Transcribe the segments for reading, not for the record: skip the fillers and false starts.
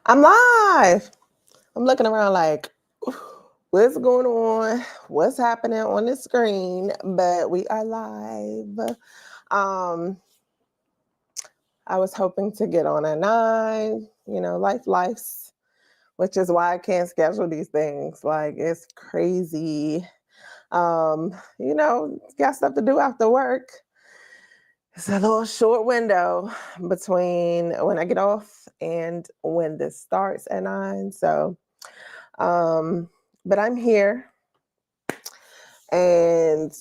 I'm live. I'm looking around like, what's going on? What's happening on the screen? But we are live. Um, I was hoping to get on at 9. Life's, which is why I can't schedule these things. Like it's crazy. Got stuff to do after work. It's a little short window between when I get off and when this starts at 9. So Um, but I'm here. And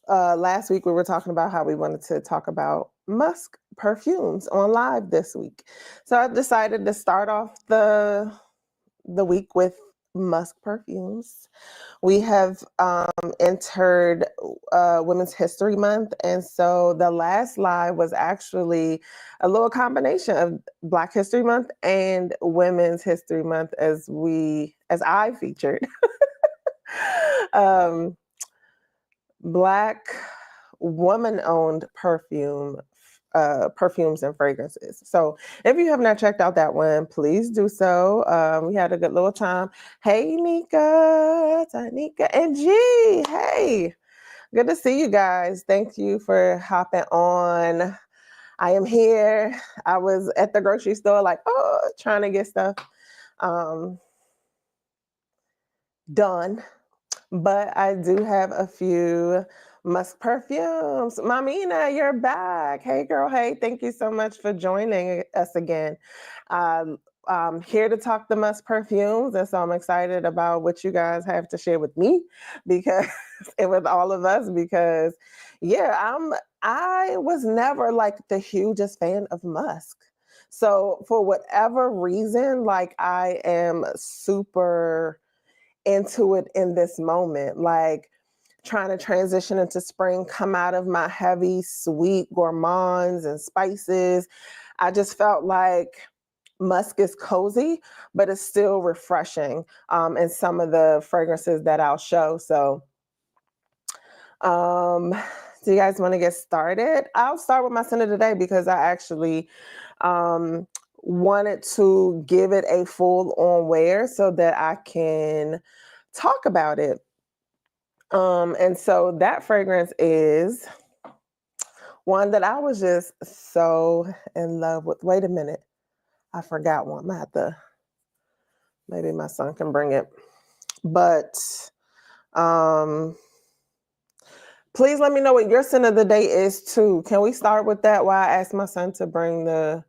last week we were talking about how we wanted to talk about Musk perfumes on live this week. So I decided to start off the week with Musk perfumes. We have entered Women's History Month, and so the last live was actually a little combination of Black History Month and Women's History Month, as I featured. um, Black woman-owned perfumes and fragrances. So if you have not checked out that one, please do so. We had a good little time. Hey, Nika, Tanika, and G. Hey, good to see you guys. Thank you for hopping on. I am here. I was at the grocery store, trying to get stuff done. But I do have a few Musk perfumes. Mamina, you're back. Hey, girl. Hey, thank you so much for joining us again. I'm here to talk the Musk perfumes, and so I'm excited about what you guys have to share with me, because and with all of us. Because, I was never like the hugest fan of Musk. So for whatever reason, like I am super into it in this moment, like trying to transition into spring, come out of my heavy, sweet gourmands and spices. I just felt like musk is cozy, but it's still refreshing in some of the fragrances that I'll show. So, do you guys want to get started? I'll start with my scent of the day because I actually um, wanted to give it a full on wear so that I can talk about it. And so that fragrance is one that I was just so in love with. Wait a minute. I forgot one. I have to, maybe my son can bring it. But please let me know what your scent of the day is too. Can we start with that while I ask my son to bring the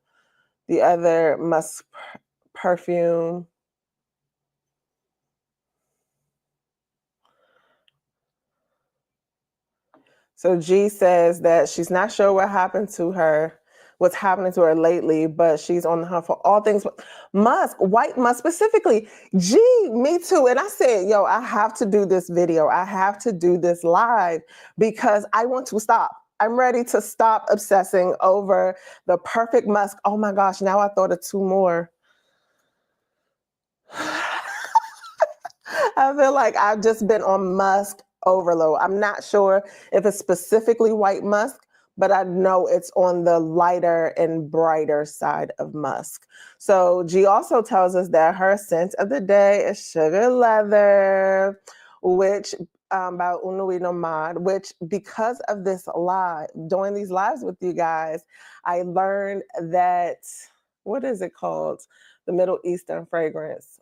other musk perfume? So G says that she's not sure what's happening to her lately, but she's on the hunt for all things musk, white musk specifically. G, me too. And I said, yo, I have to do this video. I have to do this live because I want to stop. I'm ready to stop obsessing over the perfect musk. Oh my gosh, now I thought of two more. I feel like I've just been on musk overload. I'm not sure if it's specifically white musk, but I know it's on the lighter and brighter side of musk. So G also tells us that her scent of the day is Sugar Leather, which by Unui Nomad, which because of this live, doing these lives with you guys, I learned that, what is it called? The Middle Eastern fragrance.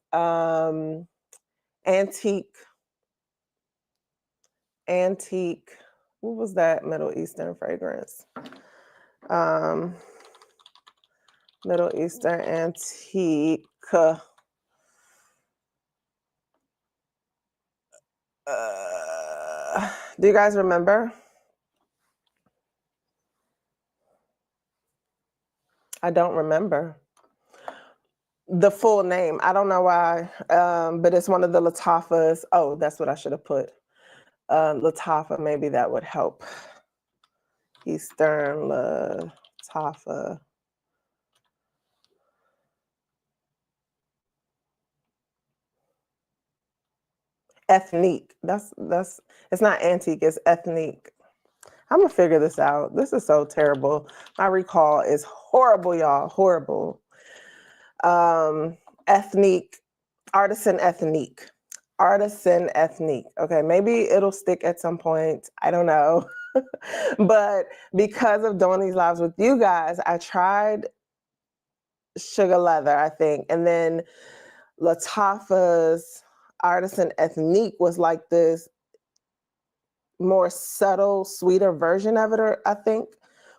Antique, what was that Middle Eastern fragrance? Middle Eastern antique. Do you guys remember? I don't remember the full name. I don't know why, but it's one of the Latafas. Oh, that's what I should have put. Latafa, maybe that would help. Eastern Latafa. Ethnique. That's it's not antique, it's ethnique. I'm gonna figure this out. This is so terrible. My recall is horrible, y'all. Horrible. ethnic, artisan ethnic. Artisan ethnic. Okay, maybe it'll stick at some point. I don't know. But because of doing these lives with you guys, I tried Sugar Leather, I think. And then Latifah's Artisan Ethnique was like this more subtle, sweeter version of it, or I think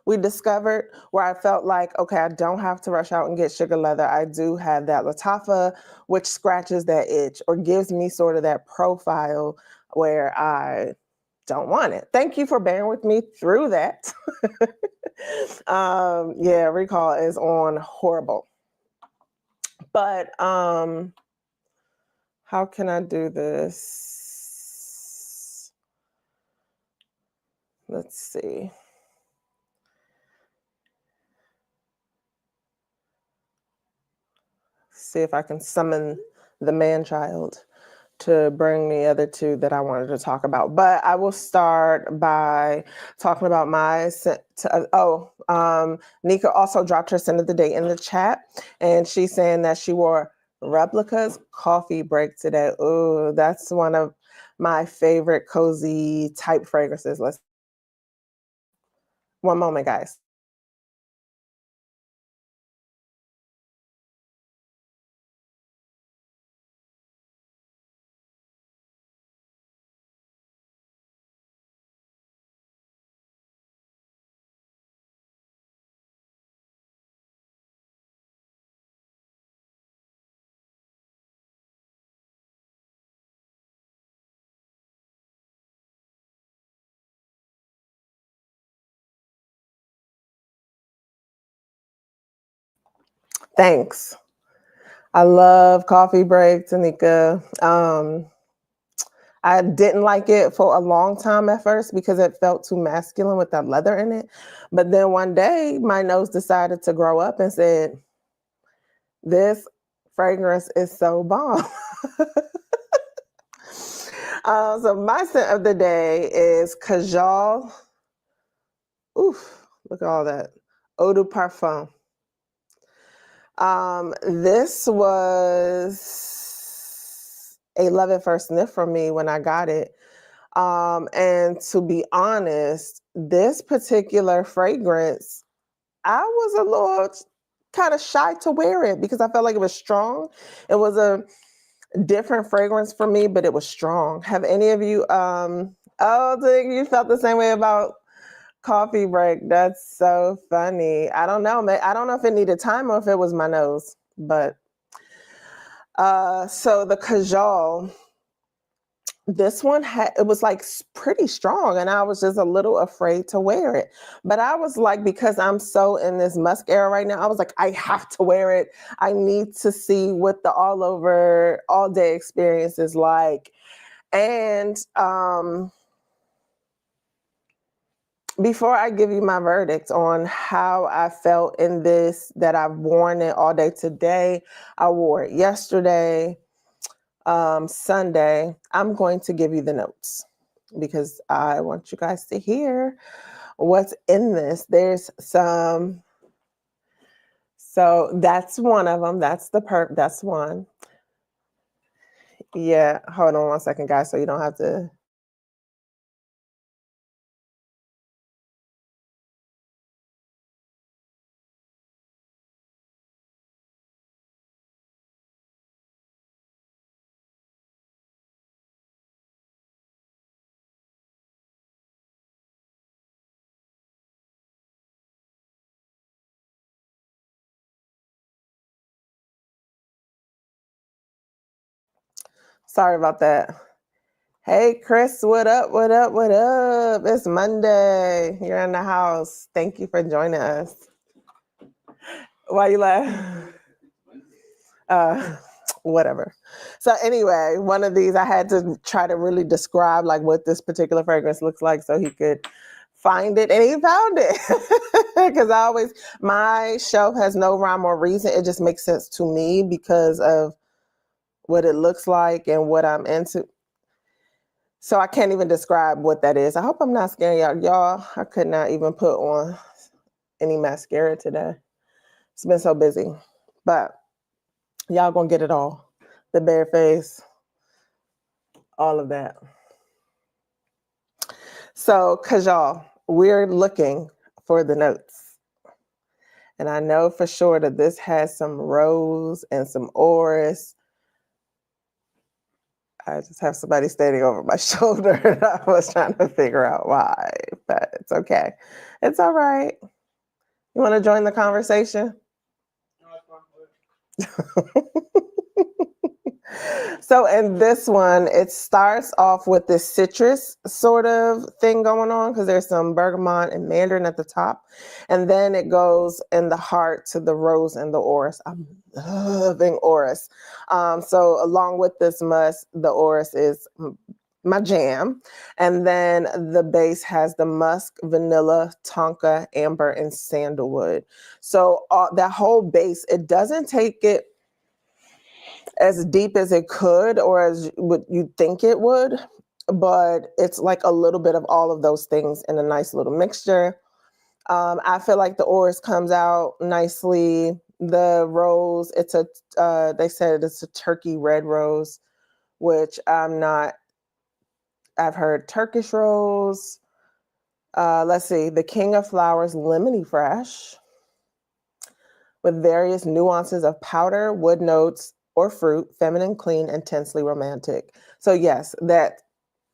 we discovered, where I felt like, okay, I don't have to rush out and get Sugar Leather. I do have that Latifa, which scratches that itch or gives me sort of that profile where I don't want it. Thank you for bearing with me through that. Yeah, recall is on horrible. But how can I do this? Let's see. See if I can summon the man child to bring the other two that I wanted to talk about. But I will start by talking about my Nika also dropped her scent of the day in the chat, and she's saying that she wore Replica's coffee break today. Ooh, that's one of my favorite cozy type fragrances. Let's one moment, guys. Thanks. I love coffee break, Tanika. I didn't like it for a long time at first because it felt too masculine with that leather in it. But then one day, my nose decided to grow up and said, "This fragrance is so bomb." So my scent of the day is Cajal. Oof, look at all that. Eau de Parfum. This was a love at first sniff for me when I got it. And to be honest, this particular fragrance, I was a little kind of shy to wear it because I felt like it was strong. It was a different fragrance for me, but it was strong. Have any of you oh, you felt the same way about coffee break? That's so funny. I don't know. I don't know if it needed time or if it was my nose, but so the Kajal, this one it was like pretty strong, and I was just a little afraid to wear it. But I was like, because I'm so in this Musk era right now, I was like, I have to wear it. I need to see what the all over all day experience is like. And before I give you my verdict on how I felt in this, that I've worn it all day today, I wore it yesterday, Sunday, I'm going to give you the notes because I want you guys to hear what's in this. There's some, so that's one of them. That's that's one. Yeah, hold on one second, guys, so you don't have to. Sorry about that. Hey, Chris, what up? What up? What up? It's Monday. You're in the house. Thank you for joining us. Why you laugh? Uh, whatever. So anyway, one of these I had to try to really describe like what this particular fragrance looks like so he could find it, and he found it. Because I always, my shelf has no rhyme or reason. It just makes sense to me because of what it looks like and what I'm into. So I can't even describe what that is. I hope I'm not scaring y'all. Y'all, I could not even put on any mascara today. It's been so busy. But Y'all gonna get it all. The bare face, all of that. So, cause y'all, we're looking for the notes. And I know for sure that this has some rose and some orris. I just have somebody standing over my shoulder and I was trying to figure out why, but it's okay. It's all right. You want to join the conversation? So in this one, it starts off with this citrus sort of thing going on because there's some bergamot and mandarin at the top. And then it goes in the heart to the rose and the orris. I'm loving orris. So along with this musk, the orris is my jam. And then the base has the musk, vanilla, tonka, amber, and sandalwood. So that whole base, it doesn't take it as deep as it could or as what you'd think it would, but it's like a little bit of all of those things in a nice little mixture. I feel like the orris comes out nicely. The rose, it's they said it's a turkey red rose, which I'm not, I've heard Turkish rose. Let's see, the king of flowers, lemony fresh, with various nuances of powder, wood notes, or fruit, feminine, clean, intensely romantic. So yes, that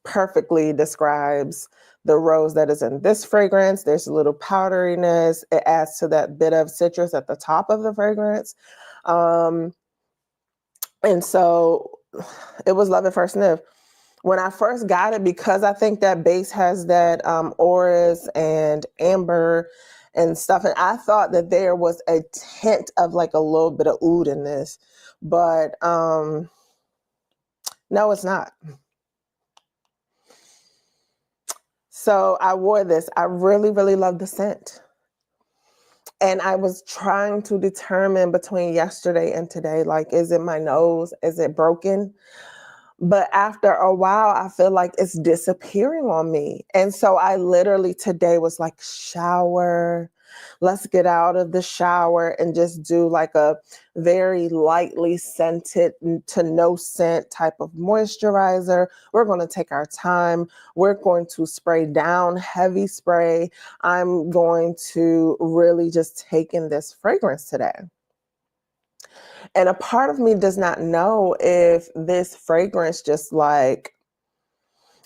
perfectly describes the rose that is in this fragrance. There's a little powderiness. It adds to that bit of citrus at the top of the fragrance. And so it was love at first sniff. When I first got it, because I think that base has that orris and amber and stuff, and I thought that there was a hint of like a little bit of oud in this, but no, it's not. So I wore this. I really, really love the scent. And I was trying to determine between yesterday and today, like, is it my nose? Is it broken? But after a while, I feel like it's disappearing on me. And so I literally today was like, shower. Let's get out of the shower and just do like a very lightly scented to no scent type of moisturizer. We're going to take our time. We're going to spray down heavy spray. I'm going to really just take in this fragrance today. And a part of me does not know if this fragrance just like,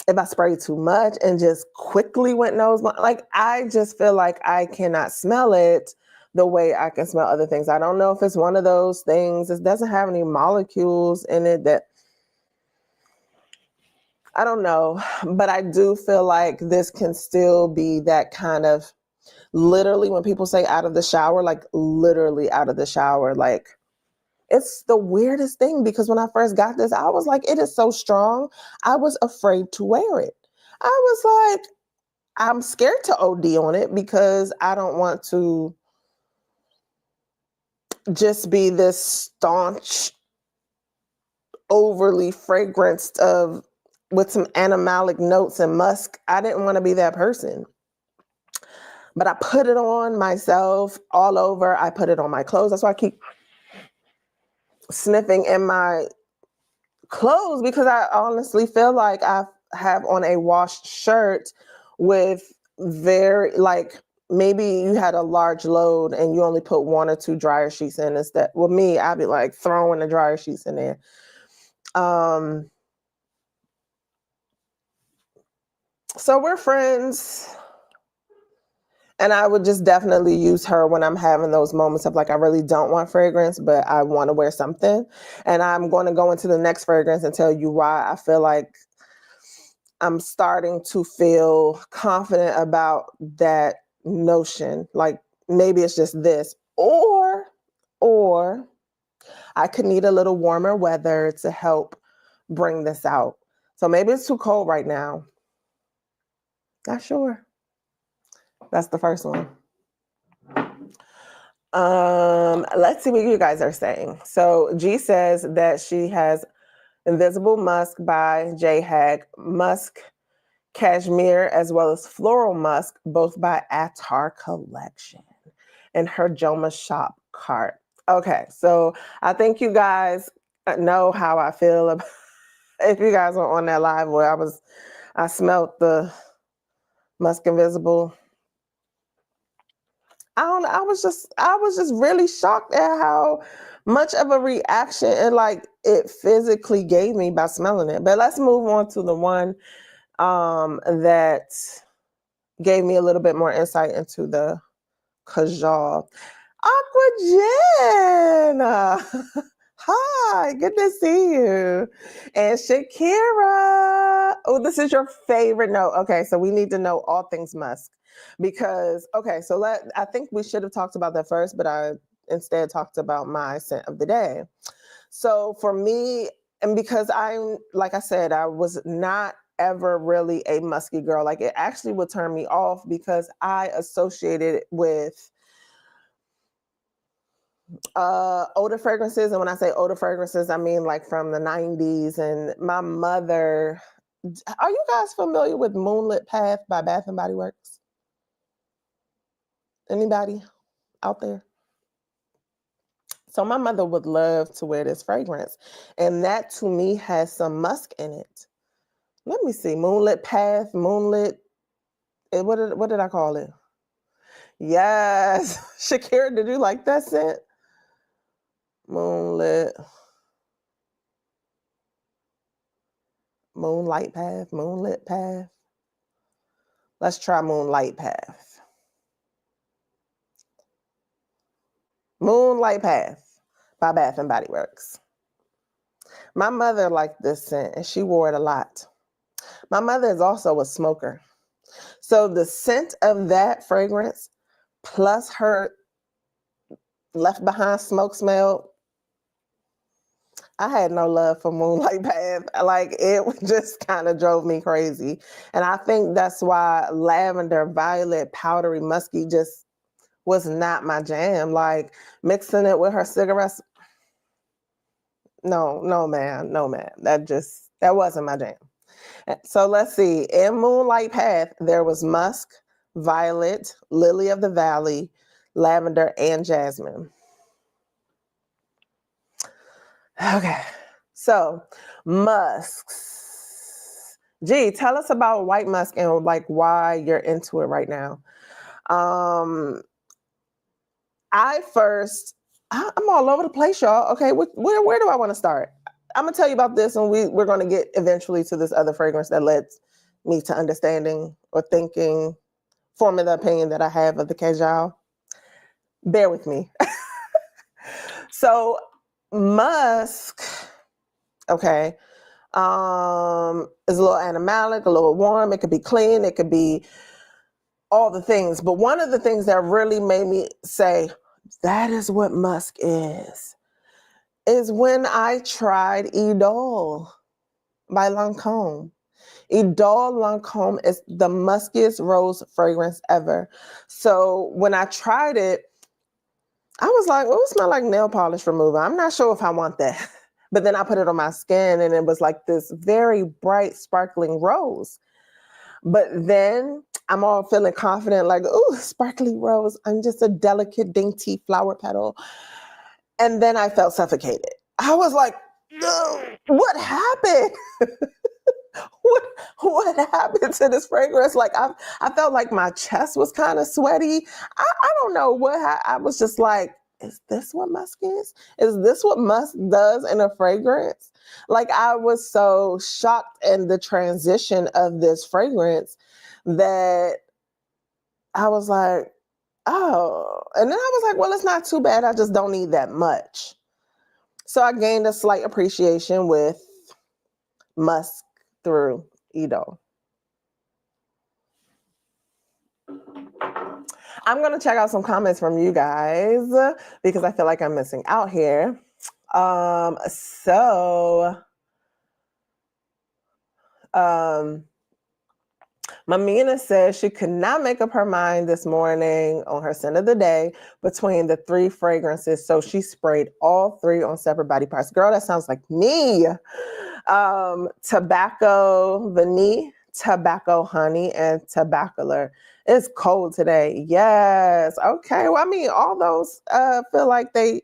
if I sprayed too much and just quickly went nose blind. Like, I just feel like I cannot smell it the way I can smell other things. I don't know if it's one of those things. It doesn't have any molecules in it that, I don't know. But I do feel like this can still be that kind of, literally when people say out of the shower, like literally out of the shower, like, it's the weirdest thing because when I first got this, I was like, it is so strong. I was afraid to wear it. I was like, I'm scared to OD on it because I don't want to just be this staunch, overly fragranced of with some animalic notes and musk. I didn't want to be that person. But I put it on myself all over. I put it on my clothes. That's why I keep sniffing in my clothes because I honestly feel like I have on a washed shirt with very like maybe you had a large load and you only put one or two dryer sheets in. Instead, with me, I'd be like throwing the dryer sheets in there. So we're friends. And I would just definitely use her when I'm having those moments of like, I really don't want fragrance, but I want to wear something. And I'm going to go into the next fragrance and tell you why I feel like I'm starting to feel confident about that notion. Like maybe it's just this, or I could need a little warmer weather to help bring this out. So maybe it's too cold right now. Not sure. That's the first one. Let's see what you guys are saying. So G says that she has Invisible Musk by J Hag, Musk Cashmere, as well as Floral Musk, both by Attar Collection, in her Joma Shop cart. Okay, so I think you guys know how I feel about if you guys were on that live where I smelt the Musk Invisible. I don't know, I was just really shocked at how much of a reaction it physically gave me by smelling it. But let's move on to the one that gave me a little bit more insight into the Kajal. Aqua Jen! Hi, good to see you. And Shakira. Oh, this is your favorite note. Okay, so we need to know all things Musk. Because, okay, so I think we should have talked about that first, but I instead talked about my scent of the day. So for me, and because like I said, I was not ever really a musky girl. Like it actually would turn me off because I associated it with older fragrances. And when I say older fragrances, I mean like from the 90s. And my mother, are you guys familiar with Moonlit Path by Bath and Body Works? Anybody out there? So my mother would love to wear this fragrance. And that to me has some musk in it. Let me see. Moonlit Path, Moonlit. What did I call it? Yes. Shakira, did you like that scent? Moonlit. Moonlight Path, Moonlit Path. Let's try Moonlight Path. Moonlight Path by Bath and Body Works. My mother liked this scent and she wore it a lot. My mother is also a smoker. So the scent of that fragrance plus her left behind smoke smell, I had no love for Moonlight Path. Like it just kind of drove me crazy. And I think that's why lavender, violet, powdery, musky just was not my jam. Like mixing it with her cigarettes. No, no, man. No, man. That wasn't my jam. So let's see. In Moonlight Path, there was musk, violet, lily of the valley, lavender, and jasmine. Okay. So musks. Gee, tell us about white musk and like why you're into it right now. I'm all over the place, y'all. Okay, where do I want to start? I'm gonna tell you about this, and we're gonna get eventually to this other fragrance that led me to understanding or thinking, forming the opinion that I have of the Kajal. Bear with me. So musk, okay, is a little animalic, a little warm. It could be clean. It could be all the things. But one of the things that really made me say, that is what musk is when I tried Idole by Lancôme. Idole Lancôme is the muskiest rose fragrance ever. So when I tried it, I was like, oh, it smells like nail polish remover. I'm not sure if I want that. But then I put it on my skin and it was like this very bright, sparkling rose. But then I'm all feeling confident, like, oh, sparkly rose. I'm just a delicate, dainty flower petal. And then I felt suffocated. I was like, no, what happened? what happened to this fragrance? Like I felt like my chest was kind of sweaty. I don't know I was just like, is this what musk is? Is this what musk does in a fragrance? Like I was so shocked in the transition of this fragrance that I was like, oh. And then I was like, well, it's not too bad. I just don't need that much. So I gained a slight appreciation with musk through Idole. I'm going to check out some comments from you guys because I feel like I'm missing out here. Mamina says she could not make up her mind this morning on her scent of the day between the three fragrances. So she sprayed all three on separate body parts. Girl, that sounds like me. Tobacco vanille, tobacco honey, and tobacco. It's cold today. Yes. Okay. Well, I mean, all those feel like they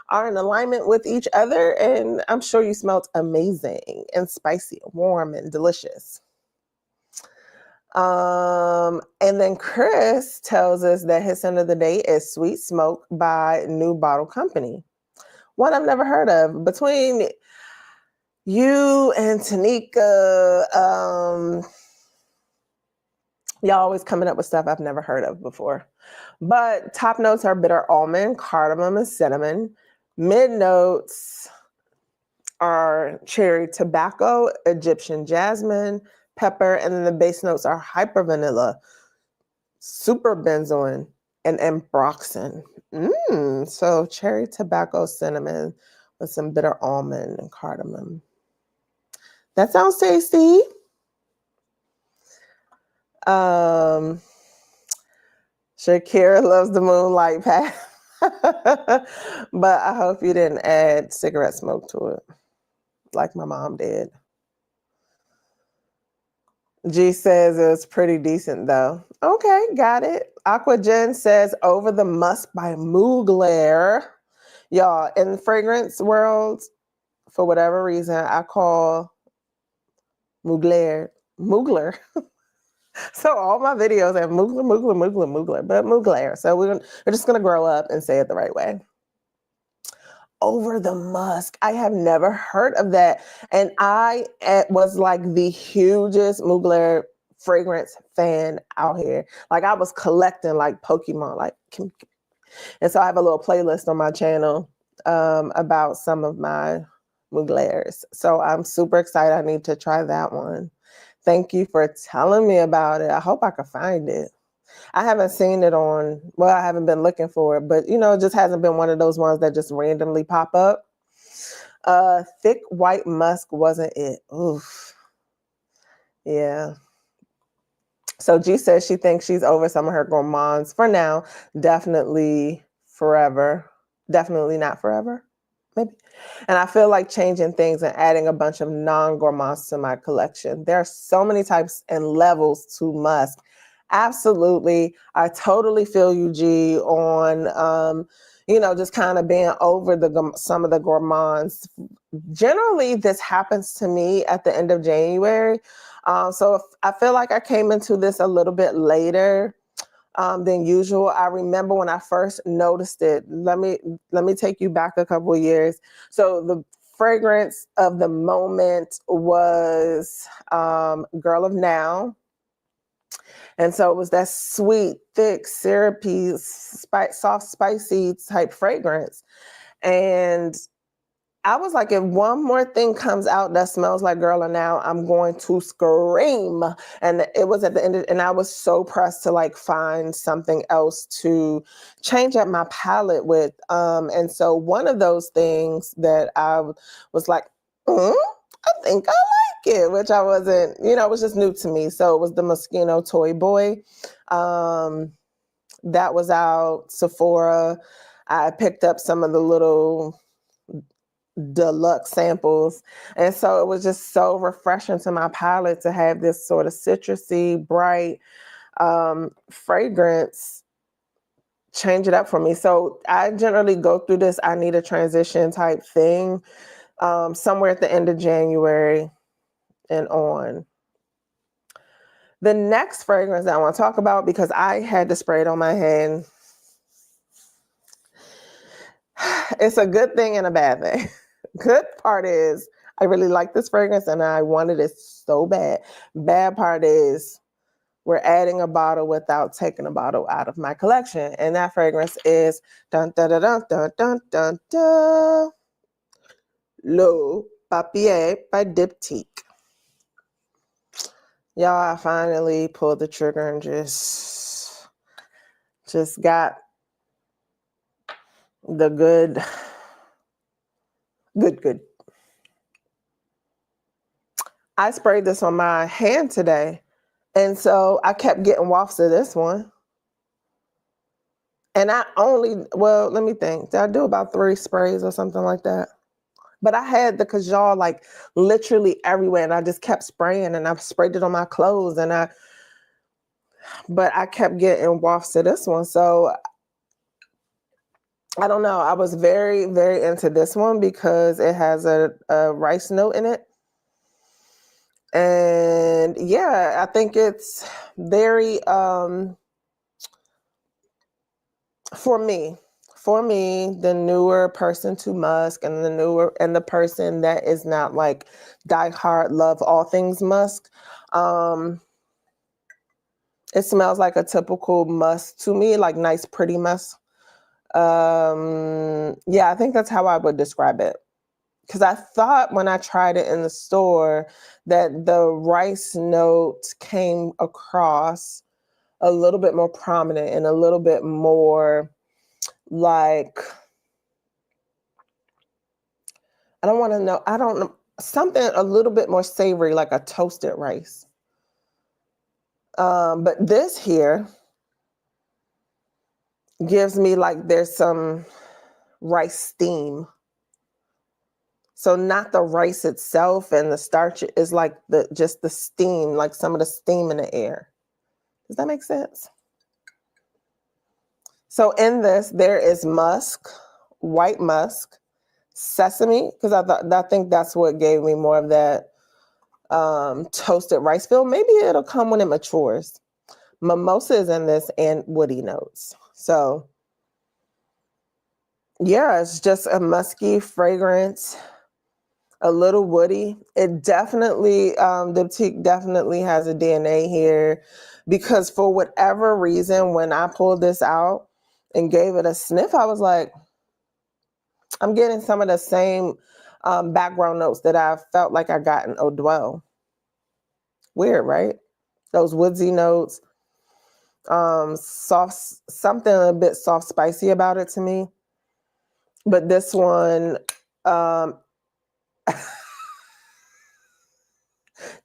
are in alignment with each other. And I'm sure you smelled amazing and spicy, warm, and delicious. And then Chris tells us that his scent of the day is Sweet Smoke by New Bottle Company. One I've never heard of. Between you and Tanika, y'all always coming up with stuff I've never heard of before. But top notes are bitter almond, cardamom, and cinnamon. Mid notes are cherry tobacco, Egyptian jasmine, pepper, and then the base notes are hyper vanilla, super benzoin, and ambroxan. So cherry tobacco, cinnamon with some bitter almond and cardamom. That sounds tasty. Shakira loves the moonlight path. But I hope you didn't add cigarette smoke to it like my mom did. G says it was pretty decent though. Okay, got it. Aqua Jen says Over the Musk by Mugler. Y'all, in the fragrance world, for whatever reason, I call Mugler. So all my videos have Mugler, but Mugler. So we're just gonna grow up and say it the right way. Over the Musk. I have never heard of that. And I was like the hugest Mugler fragrance fan out here. Like I was collecting like Pokemon, like, and so I have a little playlist on my channel about some of my Muglers. So I'm super excited. I need to try that one. Thank you for telling me about it. I hope I can find it. I haven't seen it on, well, I haven't been looking for it, but it just hasn't been one of those ones that just randomly pop up. Thick white musk wasn't it. Oof. Yeah. So G says she thinks she's over some of her gourmands for now. Definitely forever. Definitely not forever. Maybe. And I feel like changing things and adding a bunch of non-gourmands to my collection. There are so many types and levels to musk. Absolutely. I totally feel you, G, on, just kind of being over some of the gourmands. Generally, this happens to me at the end of January. So I feel like I came into this a little bit later than usual. I remember when I first noticed it. Let me take you back a couple of years. So the fragrance of the moment was Girl of Now. And so it was that sweet, thick, syrupy, soft, spicy type fragrance. And I was like, if one more thing comes out that smells like Girl of Now, I'm going to scream. And it was at the end and I was so pressed to like find something else to change up my palette with. And so one of those things that I was like, I think I like it, which I wasn't, it was just new to me. So it was the Moschino Toy Boy. That was out Sephora. I picked up some of the little deluxe samples. And so it was just so refreshing to my palate to have this sort of citrusy, bright fragrance change it up for me. So I generally go through this, I need a transition type thing somewhere at the end of January and on. The next fragrance that I want to talk about, because I had to spray it on my hand, it's a good thing and a bad thing. Good part is I really like this fragrance and I wanted it so bad. Bad part is we're adding a bottle without taking a bottle out of my collection. And that fragrance is dun dun dun dun dun dun dun dun L'Eau Papier by Diptyque. Y'all, I finally pulled the trigger and just got the good. I sprayed this on my hand today. And so I kept getting wafts of this one. And let me think. Did I do about 3 sprays or something like that? But I had the Kajal like literally everywhere. And I just kept spraying and I sprayed it on my clothes. And but I kept getting wafts to this one. So I don't know. I was very, very into this one because it has a rice note in it. And yeah, I think it's very, for me, the newer person to Musk and the person that is not like diehard love all things Musk. It smells like a typical musk to me, like nice, pretty musk. Yeah, I think that's how I would describe it. Because I thought when I tried it in the store that the rice note came across a little bit more prominent and a little bit more like, I don't know, something a little bit more savory, like a toasted rice. But this here gives me like there's some rice steam. So not the rice itself and the starch is like just the steam, like some of the steam in the air. Does that make sense? So in this, there is musk, white musk, sesame, because I think that's what gave me more of that toasted rice feel. Maybe it'll come when it matures. Mimosa is in this and woody notes. So yeah, it's just a musky fragrance, a little woody. It definitely, the boutique definitely has a DNA here because for whatever reason, when I pulled this out and gave it a sniff, I was like, I'm getting some of the same background notes that I felt like I got in Eau Dwell. Weird, right? Those woodsy notes, soft, something a bit soft, spicy about it to me. But this one,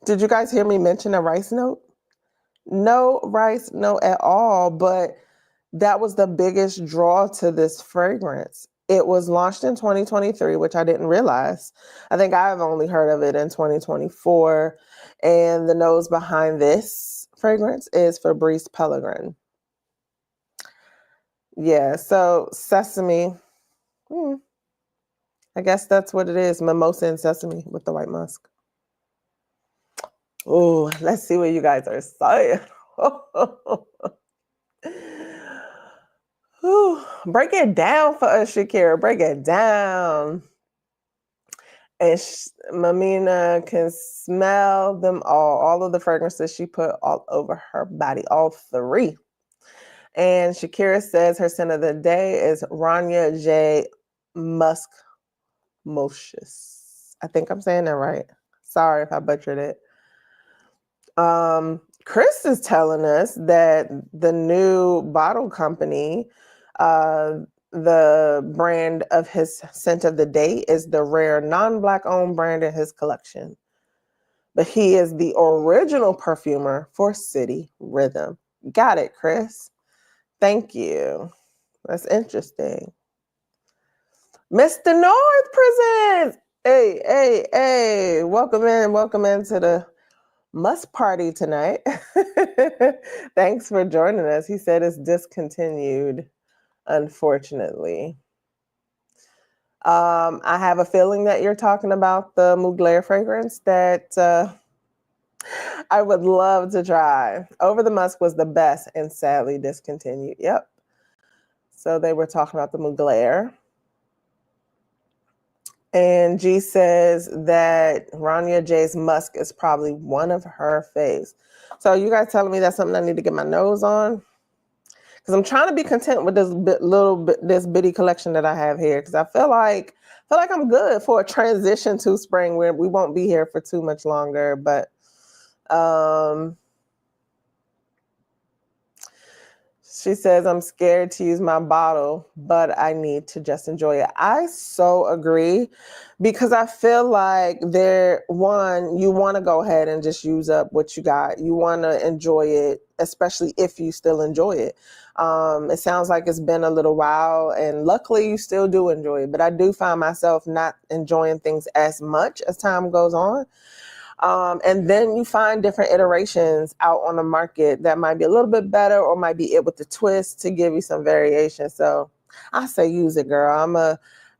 did you guys hear me mention a rice note? No rice note at all, but that was the biggest draw to this fragrance. It was launched in 2023, which I didn't realize. I think I've only heard of it in 2024. And the nose behind this fragrance is Fabrice Pellegrin. Yeah, so sesame. I guess that's what it is. Mimosa and sesame with the white musk. Oh, let's see what you guys are saying. Break it down for us, Shakira. Break it down. And Mamina can smell them all of the fragrances she put all over her body, all three. And Shakira says her scent of the day is Rania J. Musk Mocious. I think I'm saying that right. Sorry if I butchered it. Chris is telling us that the new bottle company, the brand of his scent of the day is the rare non-Black owned brand in his collection. But he is the original perfumer for City Rhythm. Got it, Chris. Thank you. That's interesting. Mr. North presents. Hey. Welcome into the Musk party tonight. Thanks for joining us. He said it's discontinued, unfortunately. I have a feeling that you're talking about the Mugler fragrance that I would love to try. Over the Musk was the best and sadly discontinued. Yep. So they were talking about the Mugler. And G says that Rania J's Musk is probably one of her faves. So you guys telling me that's something I need to get my nose on? Because I'm trying to be content with this bitty collection that I have here. Because I feel like I'm good for a transition to spring where we won't be here for too much longer. But she says, I'm scared to use my bottle, but I need to just enjoy it. I so agree because I feel like you want to go ahead and just use up what you got. You want to enjoy it, especially if you still enjoy it. It sounds like it's been a little while and luckily you still do enjoy it, but I do find myself not enjoying things as much as time goes on. And then you find different iterations out on the market that might be a little bit better or might be it with the twist to give you some variation. So I say use it, girl.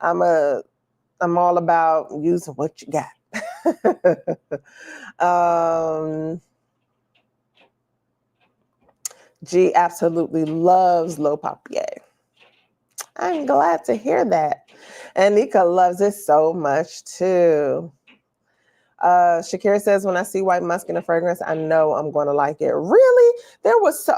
I'm all about using what you got. G absolutely loves Low Papier. I'm glad to hear that. And Nika loves it so much too. Shakira says, when I see white musk in a fragrance, I know I'm going to like it. Really?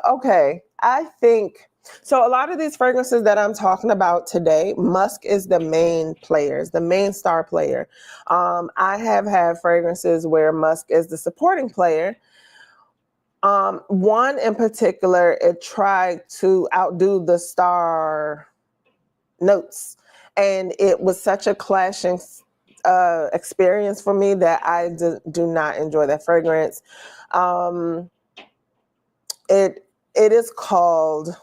Okay. I think, so a lot of these fragrances that I'm talking about today, musk is the main players, the main star player. I have had fragrances where musk is the supporting player. One in particular, it tried to outdo the star notes, and it was such a clashing experience for me that I do not enjoy that fragrance. It is called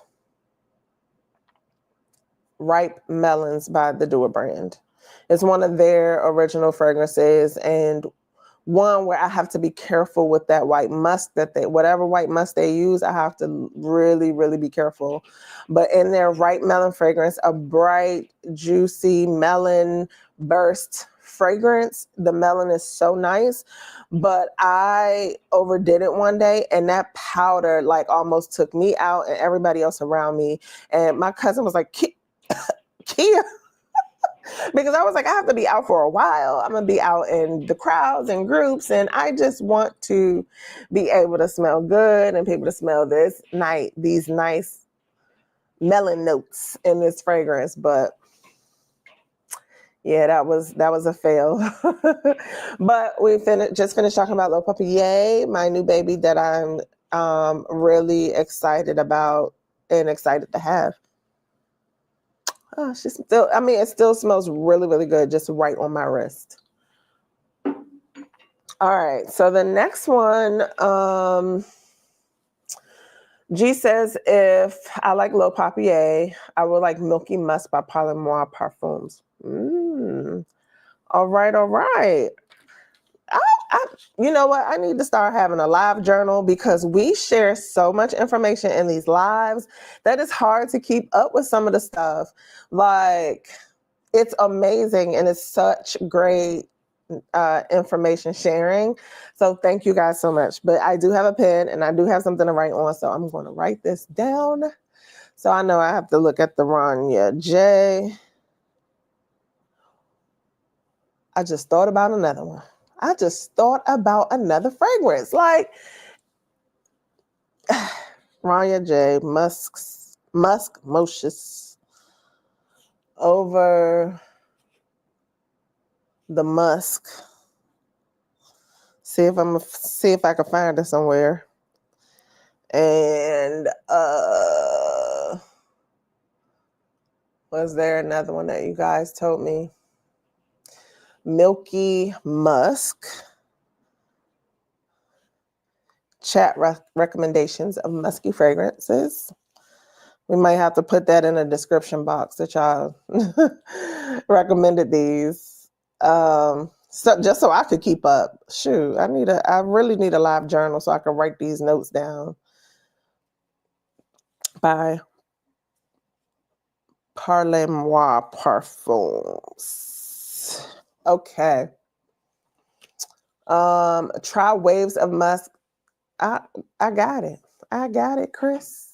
Ripe Melons by the Dua brand. It's one of their original fragrances, and one where I have to be careful with that white musk whatever white musk they use, I have to really, really be careful. But in their Ripe Melon fragrance, a bright, juicy melon burst fragrance. The melon is so nice, but I overdid it one day, and that powder like almost took me out and everybody else around me. And my cousin was like, Kia, because I was like, I have to be out for a while. I'm gonna be out in the crowds and groups, and I just want to be able to smell good and people to smell these nice melon notes in this fragrance. But yeah, that was a fail. But we just finished talking about Le Papier, my new baby that I'm really excited about and excited to have. Oh, it still smells really, really good, just right on my wrist. All right, so the next one, G says, if I like Low Papier, I would like Milky Musk by Parle Parfums. All right. You know what? I need to start having a live journal because we share so much information in these lives that it's hard to keep up with some of the stuff. Like, it's amazing and it's such great information sharing. So thank you guys so much. But I do have a pen and I do have something to write on. So I'm going to write this down. So I know I have to look at the Rania J. I just thought about another one. I just thought about another fragrance. Like Rania J, Musk Mocious over the Musk. See if I can find it somewhere. And was there another one that you guys told me? Milky Musk. Chat recommendations of musky fragrances. We might have to put that in a description box that y'all recommended these. So just so I could keep up. Shoot, I really need a live journal so I can write these notes down. By Parle Parfums. Okay. Try Waves of Musk. I got it. I got it, Chris.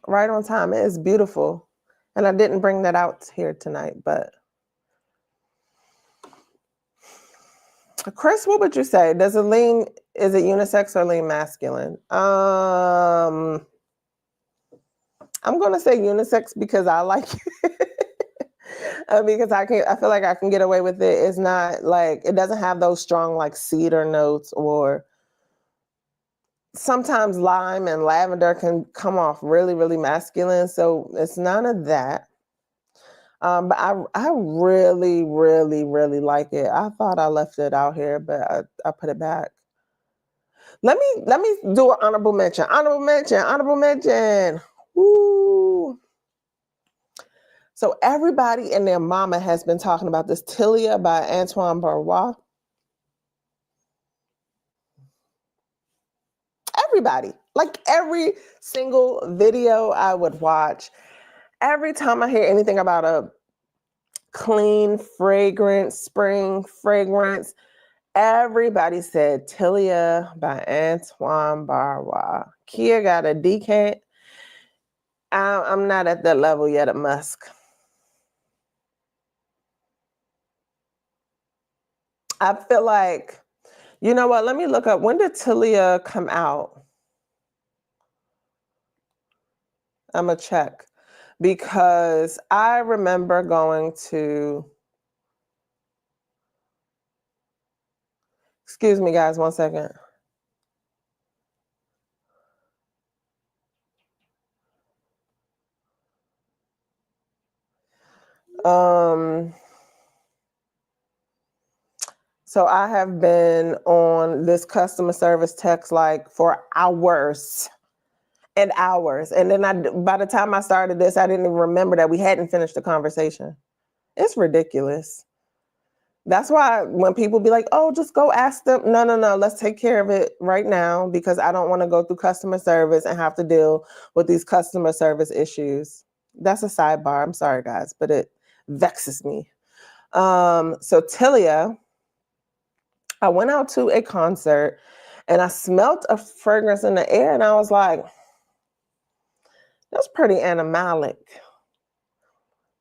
Right on time. It is beautiful. And I didn't bring that out here tonight, but Chris, what would you say? Is it unisex or lean masculine? I'm gonna say unisex because I like it. Because I feel like I can get away with it. It's not like, it doesn't have those strong like cedar notes, or sometimes lime and lavender can come off really, really masculine. So it's none of that. But I really, really, really like it. I thought I left it out here, but I put it back. Let me do an honorable mention. Honorable mention. Woo. So everybody and their mama has been talking about this Tilia by Antoine Barrois. everybody. Like every single video I would watch, every time I hear anything about a clean fragrance, spring fragrance, everybody said Tilia by Antoine Barrois. Kia got a decant. I'm not at that level yet at Musk. I feel like, you know what? Let me look up, when did Tilia come out? I'm gonna check because I remember going to, excuse me guys, 1 second. So I have been on this customer service text like for hours and hours. And then by the time I started this, I didn't even remember that we hadn't finished the conversation. It's ridiculous. That's why when people be like, oh, just go ask them. No, no, no. Let's take care of it right now because I don't want to go through customer service and have to deal with these customer service issues. That's a sidebar. I'm sorry, guys, but it vexes me. So Tilia, I went out to a concert and I smelt a fragrance in the air and I was like, that's pretty animalic.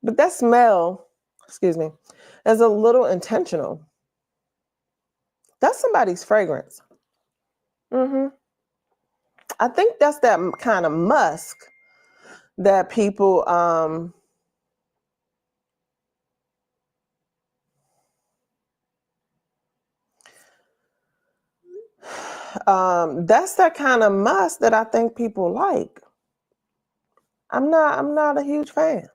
But that smell, excuse me, is a little intentional. That's somebody's fragrance. I think that's that kind of musk that people that's that kind of musk that I think people like. I'm not a huge fan.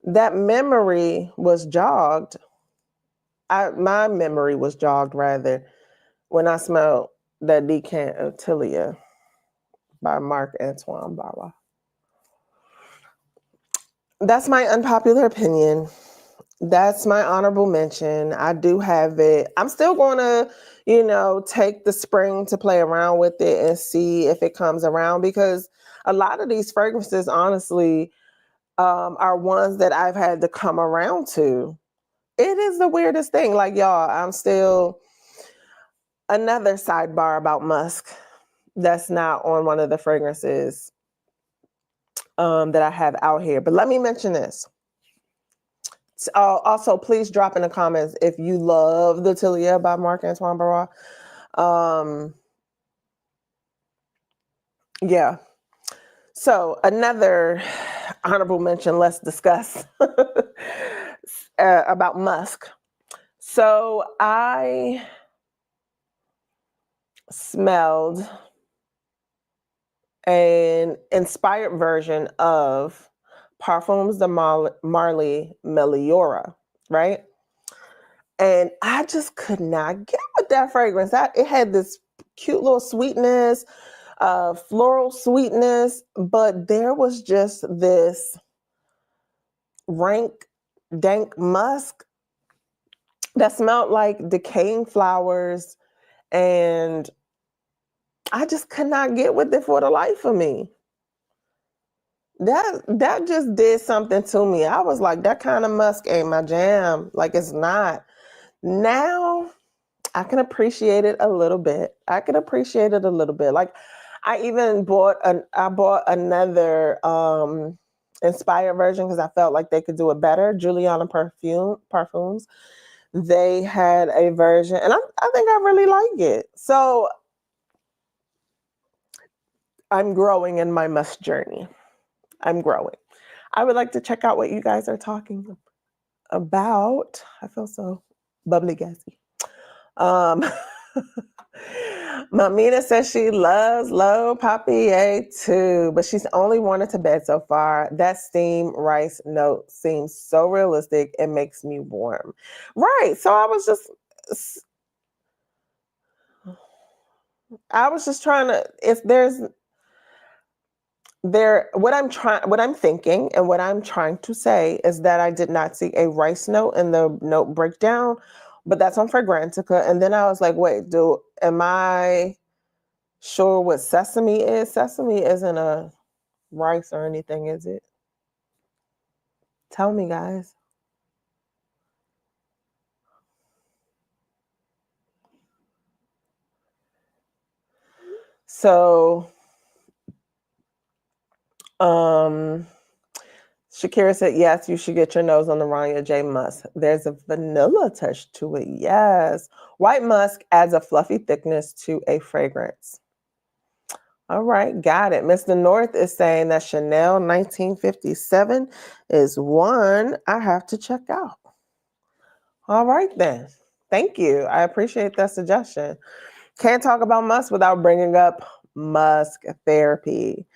That memory was jogged. My memory was jogged rather when I smelled that decant of Tilia by Marc Antoine Barrois. That's my unpopular opinion. That's my honorable mention. I do have it. I'm still going to, take the spring to play around with it and see if it comes around because a lot of these fragrances, honestly, are ones that I've had to come around to. It is the weirdest thing. Like, y'all, I'm still, another sidebar about Musk that's not on one of the fragrances that I have out here. But let me mention this. Also, please drop in the comments if you love the Tilia by Marc Antoine Barrois. Yeah. So another honorable mention, let's discuss about Musk. So I smelled an inspired version of Parfums de Marly Meliora, right? And I just could not get with that fragrance. It had this cute little sweetness, floral sweetness, but there was just this rank, dank musk that smelled like decaying flowers, and I just could not get with it for the life of me. That just did something to me. I was like, that kind of musk ain't my jam. Like, it's not. Now I can appreciate it a little bit. Like, I even bought another inspired version because I felt like they could do it better. Juliana Parfums. They had a version, and I think I really like it. So I'm growing in my musk journey. I'm growing. I would like to check out what you guys are talking about. I feel so bubbly gassy. Mamina says she loves Low Papier too, but she's only worn it to bed so far. That steam rice note seems so realistic. It makes me warm. Right. So I was just trying to, if what I'm thinking and what I'm trying to say is that I did not see a rice note in the note breakdown, but that's on Fragrantica. And then I was like, wait, am I sure what sesame is. Sesame isn't a rice or anything, is it? Tell me, guys. So, um, Shakira said, yes, you should get your nose on the Rania J Musk. There's a vanilla touch to it. Yes. White musk adds a fluffy thickness to a fragrance. All right, got it. Mr. North is saying that Chanel 1957 is one I have to check out. All right, then. Thank you. I appreciate that suggestion. Can't talk about musk without bringing up musk therapy.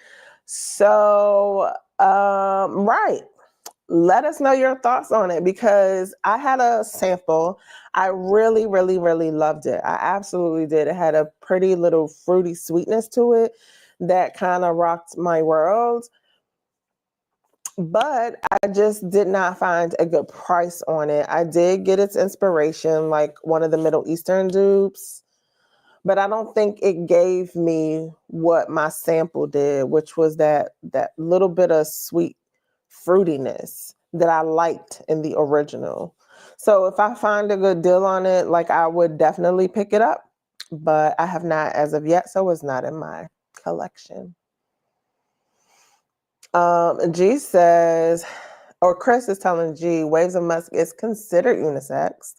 So, right. Let us know your thoughts on it because I had a sample. I really, really, really loved it. I absolutely did. It had a pretty little fruity sweetness to it that kind of rocked my world. But I just did not find a good price on it. I did get its inspiration, like one of the Middle Eastern dupes, but I don't think it gave me what my sample did, which was that little bit of sweet fruitiness that I liked in the original. So if I find a good deal on it, like I would definitely pick it up, but I have not as of yet, so it's not in my collection. G says, or Chris is telling G, Waves of Musk is considered unisex.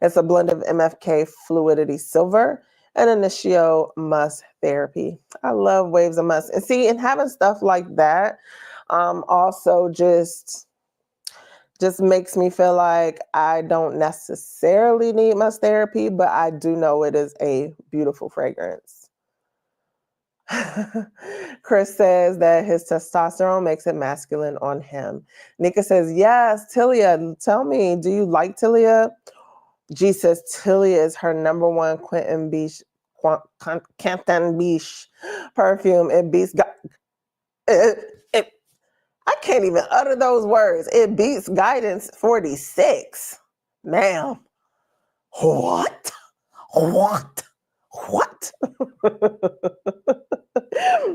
It's a blend of MFK Fluidity Silver and Initio Musk Therapy. I love Waves of Musk. And see, and having stuff like that also just makes me feel like I don't necessarily need musk therapy, but I do know it is a beautiful fragrance. Chris says that his testosterone makes it masculine on him. Nika says, yes, Tilia, tell me, do you like Tilia? G says Tilia is her number one Canton Beach perfume. It beats, it, I can't even utter those words. It beats Guidance 46. Ma'am, what? What? What?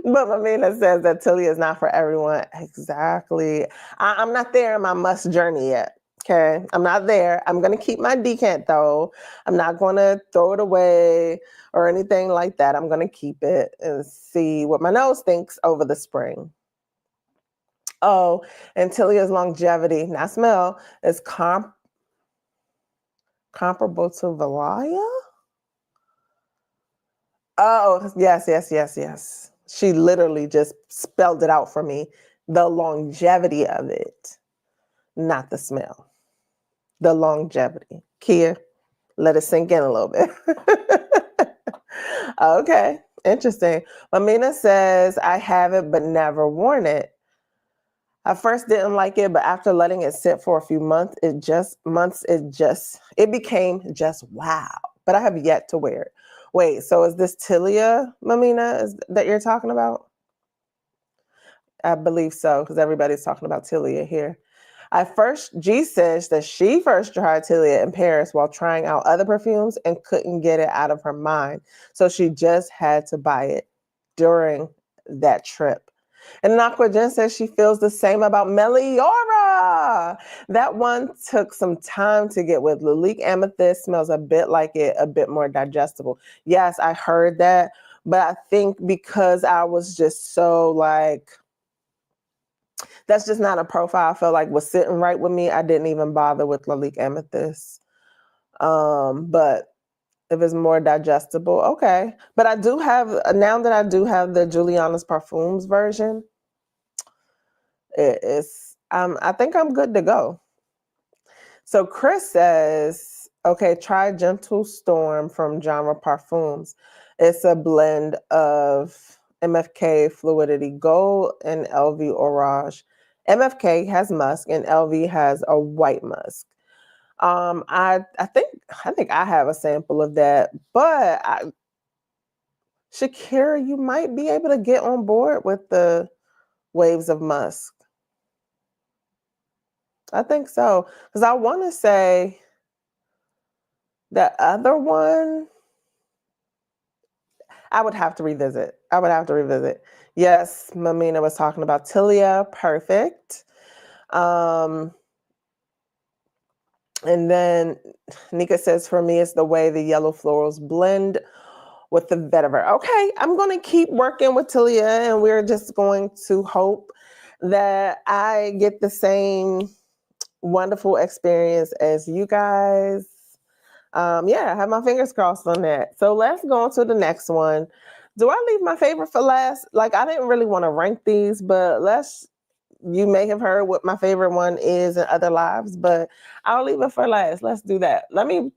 But Mamina says that Tilly is not for everyone. Exactly. I'm not there in my must journey yet. Okay. I'm not there. I'm going to keep my decant though. I'm not going to throw it away or anything like that. I'm going to keep it and see what my nose thinks over the spring. Oh, and Tilia's longevity, not smell, is comparable to Valaya? Oh, yes, yes, yes, yes. She literally just spelled it out for me. The longevity of it, not the smell. The longevity. Kia, let it sink in a little bit. Okay, interesting. Amina says, I have it but never worn it. I first didn't like it, but after letting it sit for a few months, it became just wow. But I have yet to wear it. Wait, so is this Tilia, Mamina, that you're talking about? I believe so, because everybody's talking about Tilia here. G says that she first tried Tilia in Paris while trying out other perfumes and couldn't get it out of her mind. So she just had to buy it during that trip. And Aqua Jen says she feels the same about Meliora. That one took some time to get with. Lalique Amethyst smells a bit like it, a bit more digestible. Yes, I heard that. But I think because I was just so like, that's just not a profile I felt like was sitting right with me. I didn't even bother with Lalique Amethyst. But if it's more digestible, okay. But I do have, now that I do have the Juliana's Parfums version, I think I'm good to go. So Chris says, okay, try Gentle Storm from Genre Parfums. It's a blend of MFK Fluidity Gold and LV Orage. MFK has musk and LV has a white musk. I think I have a sample of that, but Shakira, you might be able to get on board with the Waves of Musk. I think so. Because I want to say the other one, I would have to revisit. I would have to revisit. Yes, Mamina was talking about Tilia, perfect. Um, and then Nika says, for me, it's the way the yellow florals blend with the vetiver. Okay, I'm going to keep working with Tilia, and we're just going to hope that I get the same wonderful experience as you guys. Yeah, I have my fingers crossed on that. So let's go on to the next one. Do I leave my favorite for last? Like, I didn't really want to rank these, but you may have heard what my favorite one is in other lives, but I'll leave it for last. Let's do that. Let me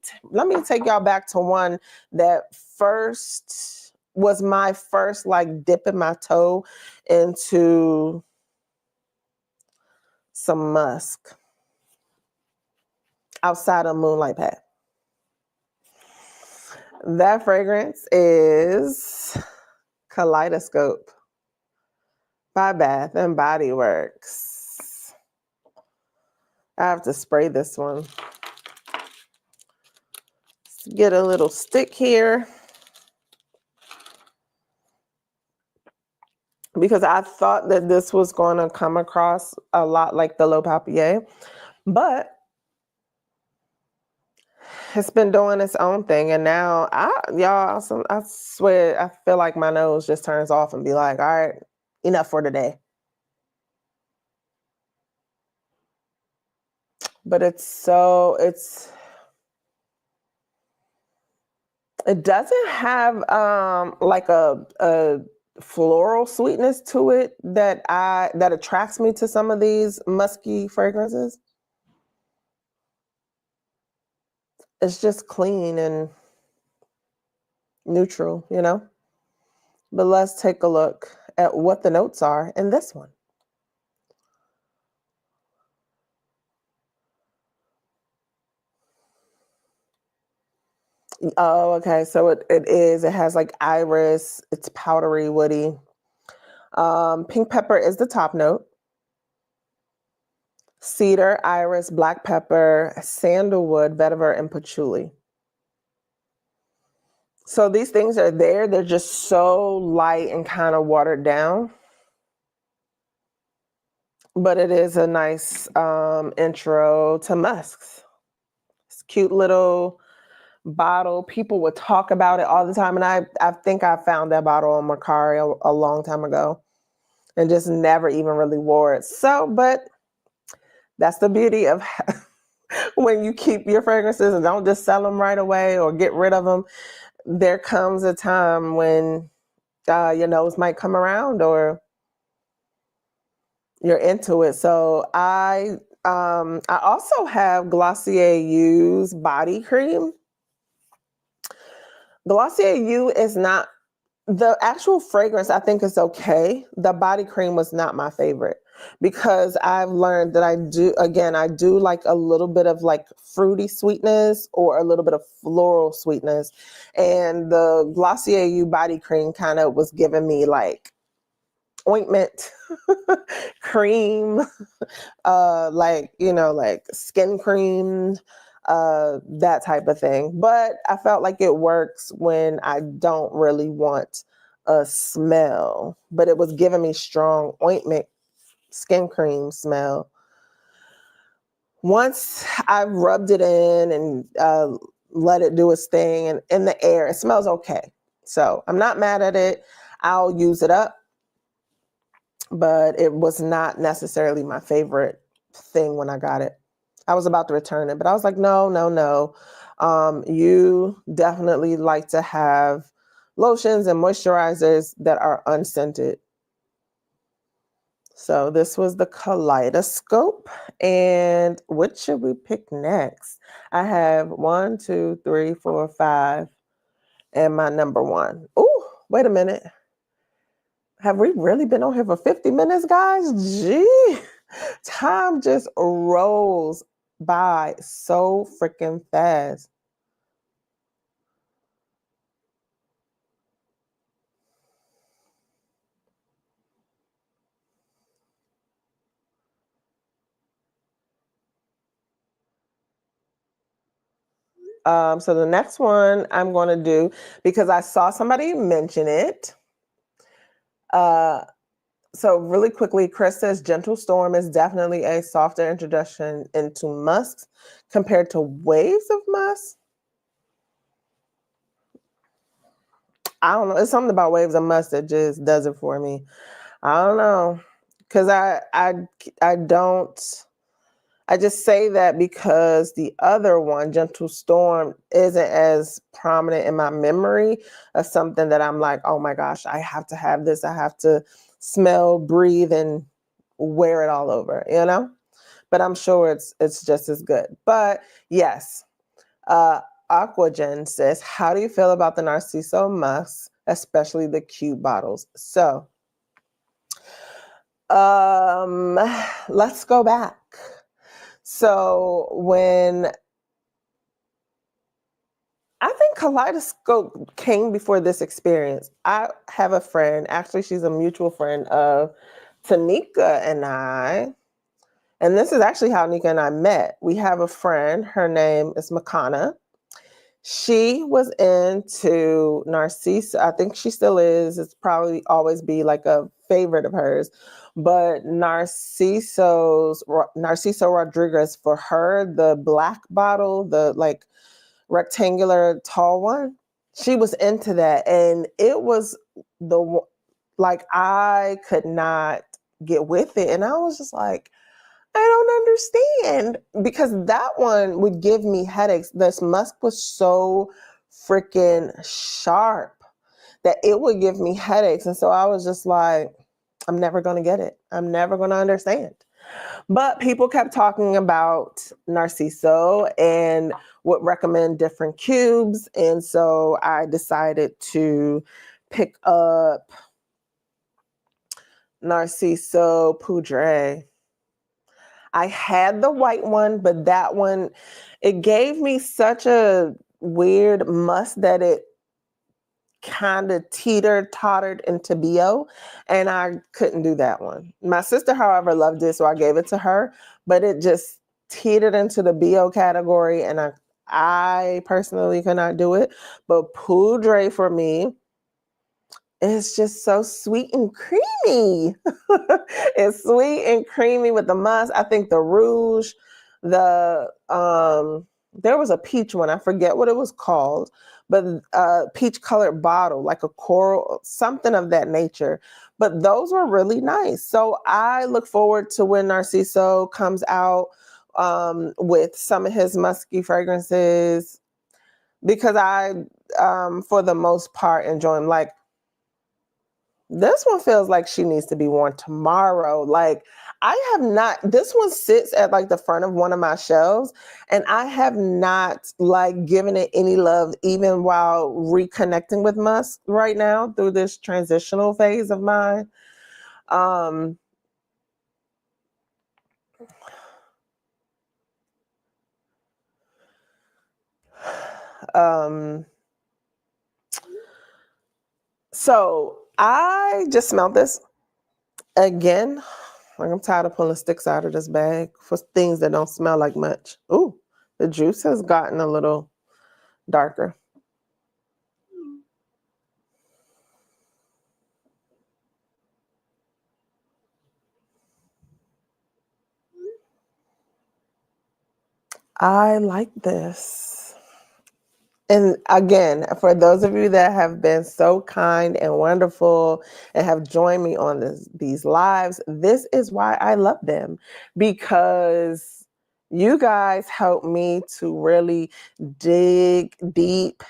take y'all back to one that first was my first like dipping my toe into some musk outside of Moonlight Path. That fragrance is Kaleidoscope by Bath and Body Works. I have to spray this one. Let's get a little stick here because I thought that this was going to come across a lot like the Low Papier, but it's been doing its own thing. And now I swear, I feel like my nose just turns off and be like, all right, enough for today. But it doesn't have like a floral sweetness to it that attracts me to some of these musky fragrances. It's just clean and neutral, you know? But let's take a look at what the notes are in this one. Oh, okay. So it has like iris, it's powdery, woody. Pink pepper is the top note. Cedar, iris, black pepper, sandalwood, vetiver, and patchouli. So these things are there. They're just so light and kind of watered down. But it is a nice intro to musks. It's a cute little bottle. People would talk about it all the time. And I think I found that bottle on Mercari a long time ago and just never even really wore it. So, but that's the beauty of when you keep your fragrances and don't just sell them right away or get rid of them. There comes a time when your nose might come around or you're into it. So I also have Glossier U's body cream. Glossier U is not the actual fragrance. I think is okay. The body cream was not my favorite because I've learned that I do like a little bit of like fruity sweetness or a little bit of floral sweetness, and the Glossier U body cream kind of was giving me like ointment, cream, like, like skin cream, that type of thing. But I felt like it works when I don't really want a smell, but it was giving me strong ointment, skin cream smell. Once I rubbed it in and let it do its thing, and in the air, it smells okay. So I'm not mad at it. I'll use it up, but it was not necessarily my favorite thing when I got it. I was about to return it, but I was like, no, no, no. You definitely like to have lotions and moisturizers that are unscented. So this was the Kaleidoscope. And what should we pick next? I have 1, 2, 3, 4, 5, and my number one. Oh, wait a minute. Have we really been on here for 50 minutes, guys? Gee, time just rolls by so freaking fast. So the next one I'm going to do, because I saw somebody mention it. Uh, so really quickly, Chris says Gentle Storm is definitely a softer introduction into musks compared to Waves of Musk. I don't know. It's something about Waves of Musk that just does it for me. I don't know, because I don't. I just say that because the other one, Gentle Storm, isn't as prominent in my memory of something that I'm like, oh my gosh, I have to have this. I have to smell, breathe, and wear it all over, you know? But I'm sure it's just as good. But yes, uh, Aquagen says, how do you feel about the Narciso Musk, especially the cute bottles? So um, let's go back. So when I think Kaleidoscope came before this experience. I have a friend, actually, she's a mutual friend of Tanika and I. And this is actually how Nika and I met. We have a friend, her name is Makana. She was into Narciso. I think she still is. It's probably always be like a favorite of hers. But Narciso Rodriguez, for her, the black bottle, the like rectangular tall one, she was into that. And it was like, I could not get with it. And I was just like, I don't understand, because that one would give me headaches. This musk was so freaking sharp that it would give me headaches. And so I was just like, I'm never going to get it. I'm never going to understand. But people kept talking about Narciso and would recommend different cubes. And so I decided to pick up Narciso Poudre. I had the white one, but that one, it gave me such a weird must that it kind of tottered into BO, and I couldn't do that one. My sister, however, loved it, so I gave it to her, but it just teetered into the BO category, and I personally could not do it. But Poudre for me, it's just so sweet and creamy. It's sweet and creamy with the musk. I think the rouge, the there was a peach one. I forget what it was called, but peach colored bottle, like a coral, something of that nature. But those were really nice. So I look forward to when Narciso comes out with some of his musky fragrances, because I, for the most part, enjoy them. Like, this one feels like she needs to be worn tomorrow. Like, I have not, this one sits at like the front of one of my shelves, and I have not like given it any love, even while reconnecting with Musk right now through this transitional phase of mine. Um, um, so I just smelled this again. Like, I'm tired of pulling sticks out of this bag for things that don't smell like much. Ooh, the juice has gotten a little darker. I like this. And again, for those of you that have been so kind and wonderful and have joined me on these lives, this is why I love them, because you guys help me to really dig deep,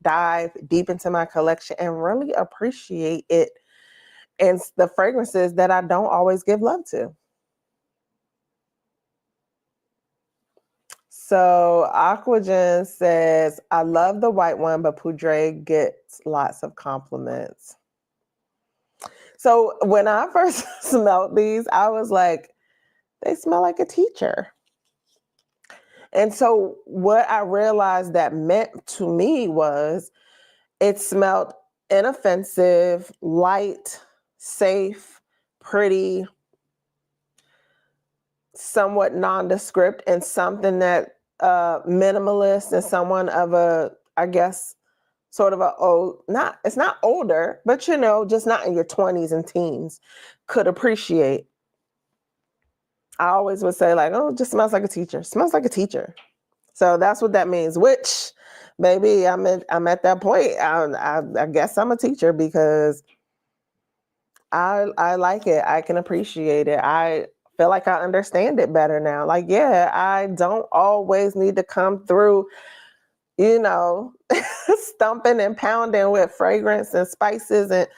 dive deep into my collection and really appreciate it and the fragrances that I don't always give love to. So Aquagen says, I love the white one, but Poudre gets lots of compliments. So when I first smelled these, I was like, they smell like a teacher. And so what I realized that meant to me was it smelled inoffensive, light, safe, pretty, somewhat nondescript, and something that minimalist and someone of a, I guess, sort of a old, not, it's not older, but you know, just not in your 20s and teens, could appreciate. I always would say like, oh, it just smells like a teacher. Smells like a teacher. So that's what that means. Which, baby, I'm at that point. I guess I'm a teacher because I like it. I can appreciate it. I feel like I understand it better now. Like, yeah, I don't always need to come through, you know, stumping and pounding with fragrance and spices and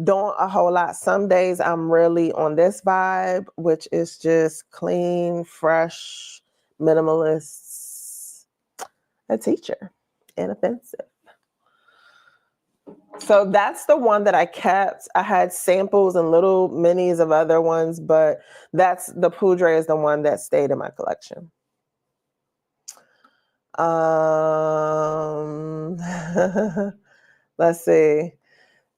doing a whole lot. Some days I'm really on this vibe, which is just clean, fresh, minimalist, a teacher, inoffensive. So that's the one that I kept. I had samples and little minis of other ones, but that's the Poudre is the one that stayed in my collection. Let's see.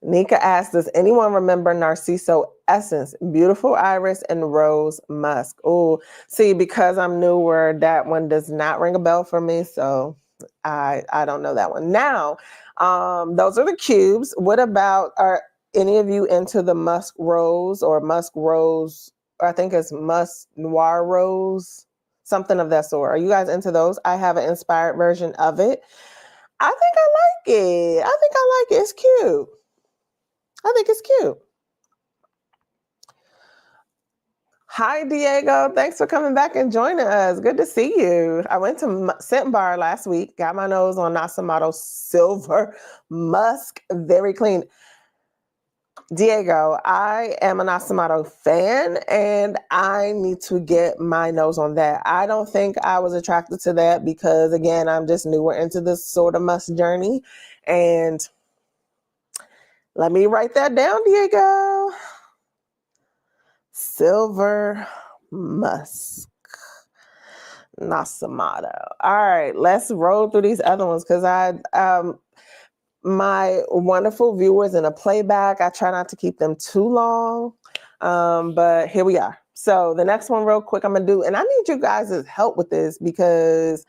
Nika asked, does anyone remember Narciso Essence, Beautiful Iris and Rose Musk? Oh, see, because I'm newer, that one does not ring a bell for me. So I don't know that one. Now, those are the cubes. What about, are any of you into the Musk Rose or Musk Rose, or I think it's Musk Noir Rose, something of that sort? Are you guys into those? I have an inspired version of it. I think I like it. I think I like it. It's cute. I think it's cute. Hi, Diego. Thanks for coming back and joining us. Good to see you. I went to Scent Bar last week, got my nose on Nasomato Silver Musk, very clean. Diego, I am a Nasomato fan and I need to get my nose on that. I don't think I was attracted to that because, again, I'm just newer into this sort of musk journey. And let me write that down, Diego. Silver Musk. Nasomato. All right, let's roll through these other ones because my wonderful viewers in a playback, I try not to keep them too long. But here we are. So the next one real quick I'm gonna do, and I need you guys' help with this because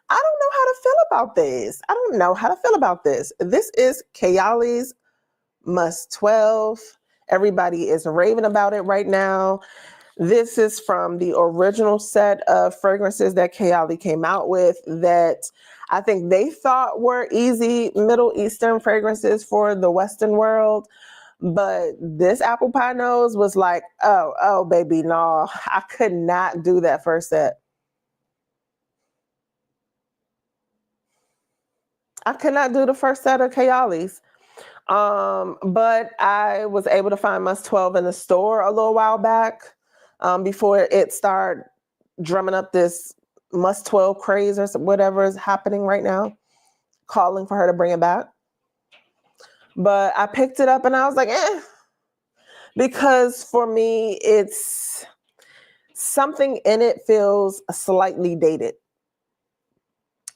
I don't know how to feel about this. I don't know how to feel about this. This is Kayali's Musk 12. Everybody is raving about it right now. This is from the original set of fragrances that Kayali came out with that I think they thought were easy Middle Eastern fragrances for the Western world. But this apple pie nose was like, oh, baby, no, I could not do that first set. I could not do the first set of Kayali's. But I was able to find Musk 12 in the store a little while back before it started drumming up this Musk 12 craze or whatever is happening right now, calling for her to bring it back. But I picked it up and I was like, because for me, it's something in it feels slightly dated.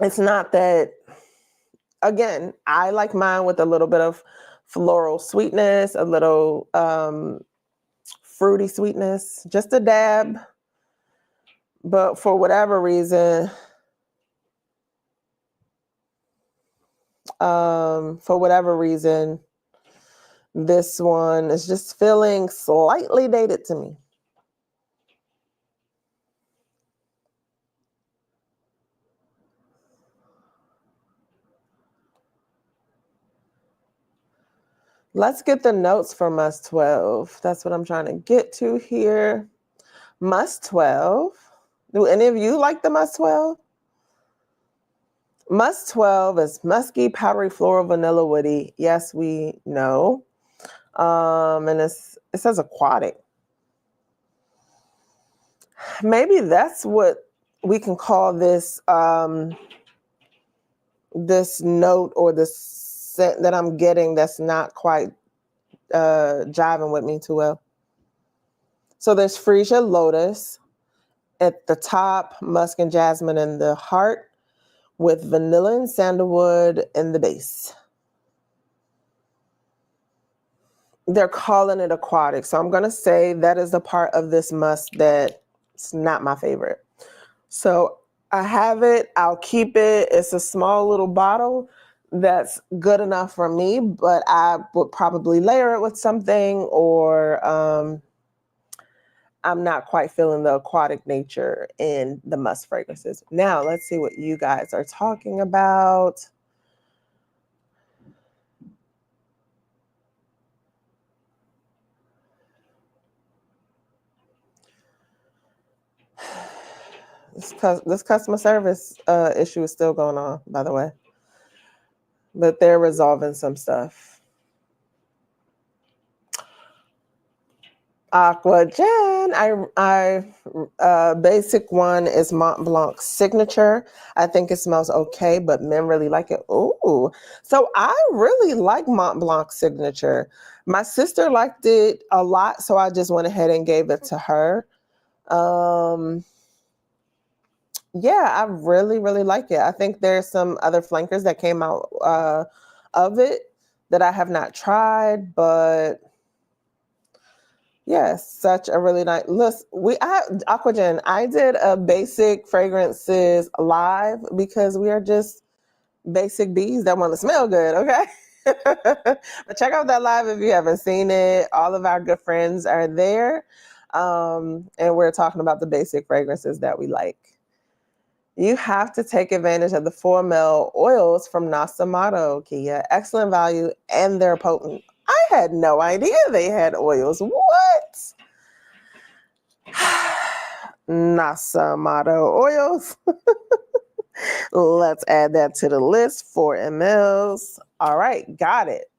It's not that, again, I like mine with a little bit of floral sweetness, a little fruity sweetness, just a dab. But for whatever reason, this one is just feeling slightly dated to me. Let's get the notes for Musk 12. That's what I'm trying to get to here. Musk 12. Do any of you like the Musk 12? Musk 12 is musky, powdery, floral, vanilla, woody. Yes, we know. And it says aquatic. Maybe that's what we can call this this note or this scent that I'm getting that's not quite jiving with me too well. So there's freesia lotus at the top, musk and jasmine in the heart, with vanilla and sandalwood in the base. They're calling it aquatic. So I'm going to say that is the part of this musk that's not my favorite. So I have it. I'll keep it. It's a small little bottle that's good enough for me, but I would probably layer it with something, or I'm not quite feeling the aquatic nature in the musk fragrances. Now, let's see what you guys are talking about. This customer service issue is still going on, by the way, but they're resolving some stuff. Aqua Jen. I basic one is Mont Blanc Signature. I think it smells okay, but men really like it. Ooh, so I really like Mont Blanc Signature. My sister liked it a lot, so I just went ahead and gave it to her. Um, yeah, I really, really like it. I think there's some other flankers that came out of it that I have not tried, but yes, such a really nice. Listen, Aquagen. I did a basic fragrances live because we are just basic bees that want to smell good. Okay, but check out that live if you haven't seen it. All of our good friends are there, and we're talking about the basic fragrances that we like. You have to take advantage of the 4 ml oils from Nasamato, Kia. Excellent value, and they're potent. I had no idea they had oils. What? Nasamato oils. Let's add that to the list. 4 mLs. All right, got it.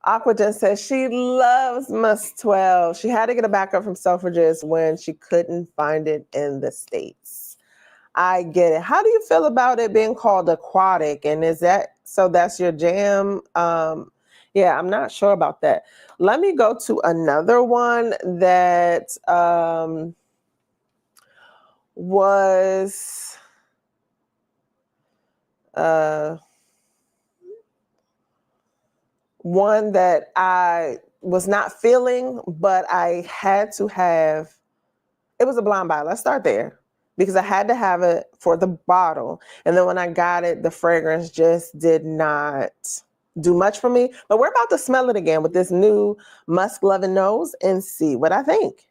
Aquagen says she loves Musk 12. She had to get a backup from Selfridges when she couldn't find it in the States. I get it. How do you feel about it being called aquatic? And is that so that's your jam? Yeah, I'm not sure about that. Let me go to another one that was one that I was not feeling, but I had to have. It was a blind buy. Let's start there because I had to have it for the bottle. And then when I got it, the fragrance just did not do much for me. But we're about to smell it again with this new musk loving nose and see what I think.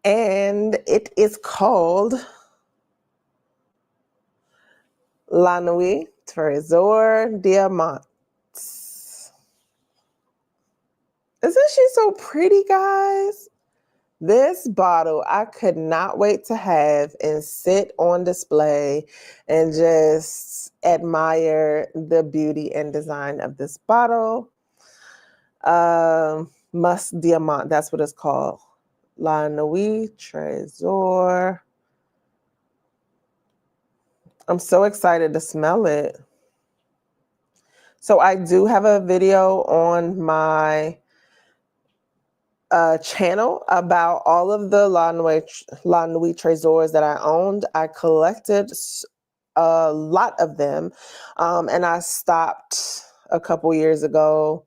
And it is called La Nuit Trésor Diamant. Isn't she so pretty, guys? This bottle I could not wait to have and sit on display and just admire the beauty and design of this bottle. Musk Diamant, that's what it's called. La Nuit Trésor. I'm so excited to smell it. So I do have a video on my channel about all of the La Nuit Trésors that I owned. I collected a lot of them, and I stopped a couple years ago.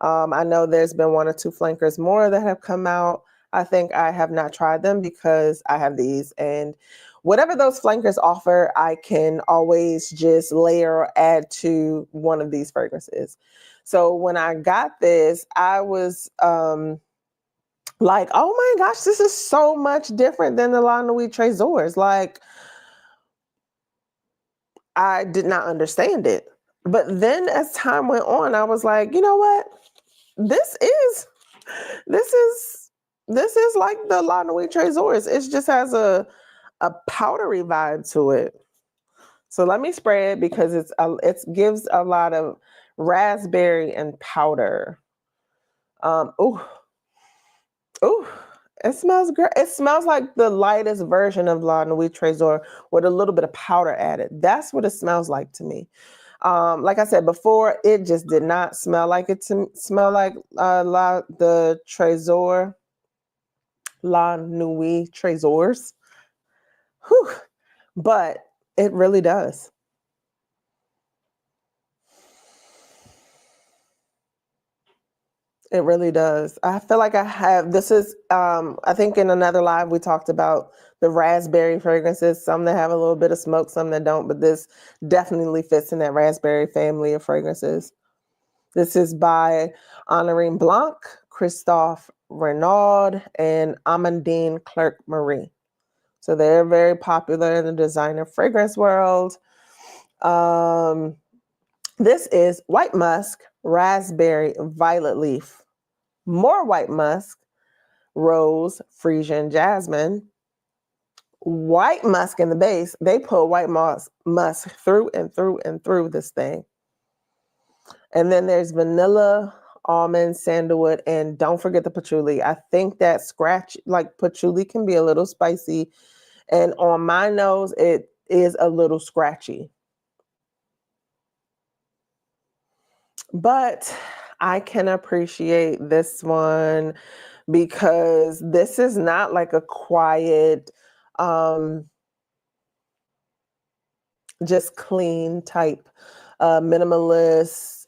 I know there's been 1 or 2 flankers more that have come out. I think I have not tried them because I have these, and whatever those flankers offer, I can always just layer or add to one of these fragrances. So when I got this, I was like, oh my gosh, this is so much different than the La Nuit Trésors. Like, I did not understand it. But then as time went on, I was like, you know what? This is this is this is like the La Nuit Trésors. It just has a powdery vibe to it. So let me spray it because it gives a lot of raspberry and powder. Oh, oh, it smells great. It smells like the lightest version of La Nuit Trésor with a little bit of powder added. That's what it smells like to me. Like I said before, it just did not smell like it to smell like the Trésor, La Nuit Trésors. Whew. But it really does. It really does. I feel like this is, I think in another live we talked about the raspberry fragrances, some that have a little bit of smoke, some that don't, but this definitely fits in that raspberry family of fragrances. This is by Honorine Blanc, Christophe Renaud, and Amandine Clerc Marie. So they're very popular in the designer fragrance world. This is white musk, raspberry, violet leaf. More white musk, rose, Frisian jasmine. White musk in the base. They put white musk through and through and through this thing. And then there's vanilla, almond, sandalwood, and don't forget the patchouli. I think that patchouli can be a little spicy. And on my nose, it is a little scratchy. But I can appreciate this one because this is not like a quiet, just clean type, minimalist,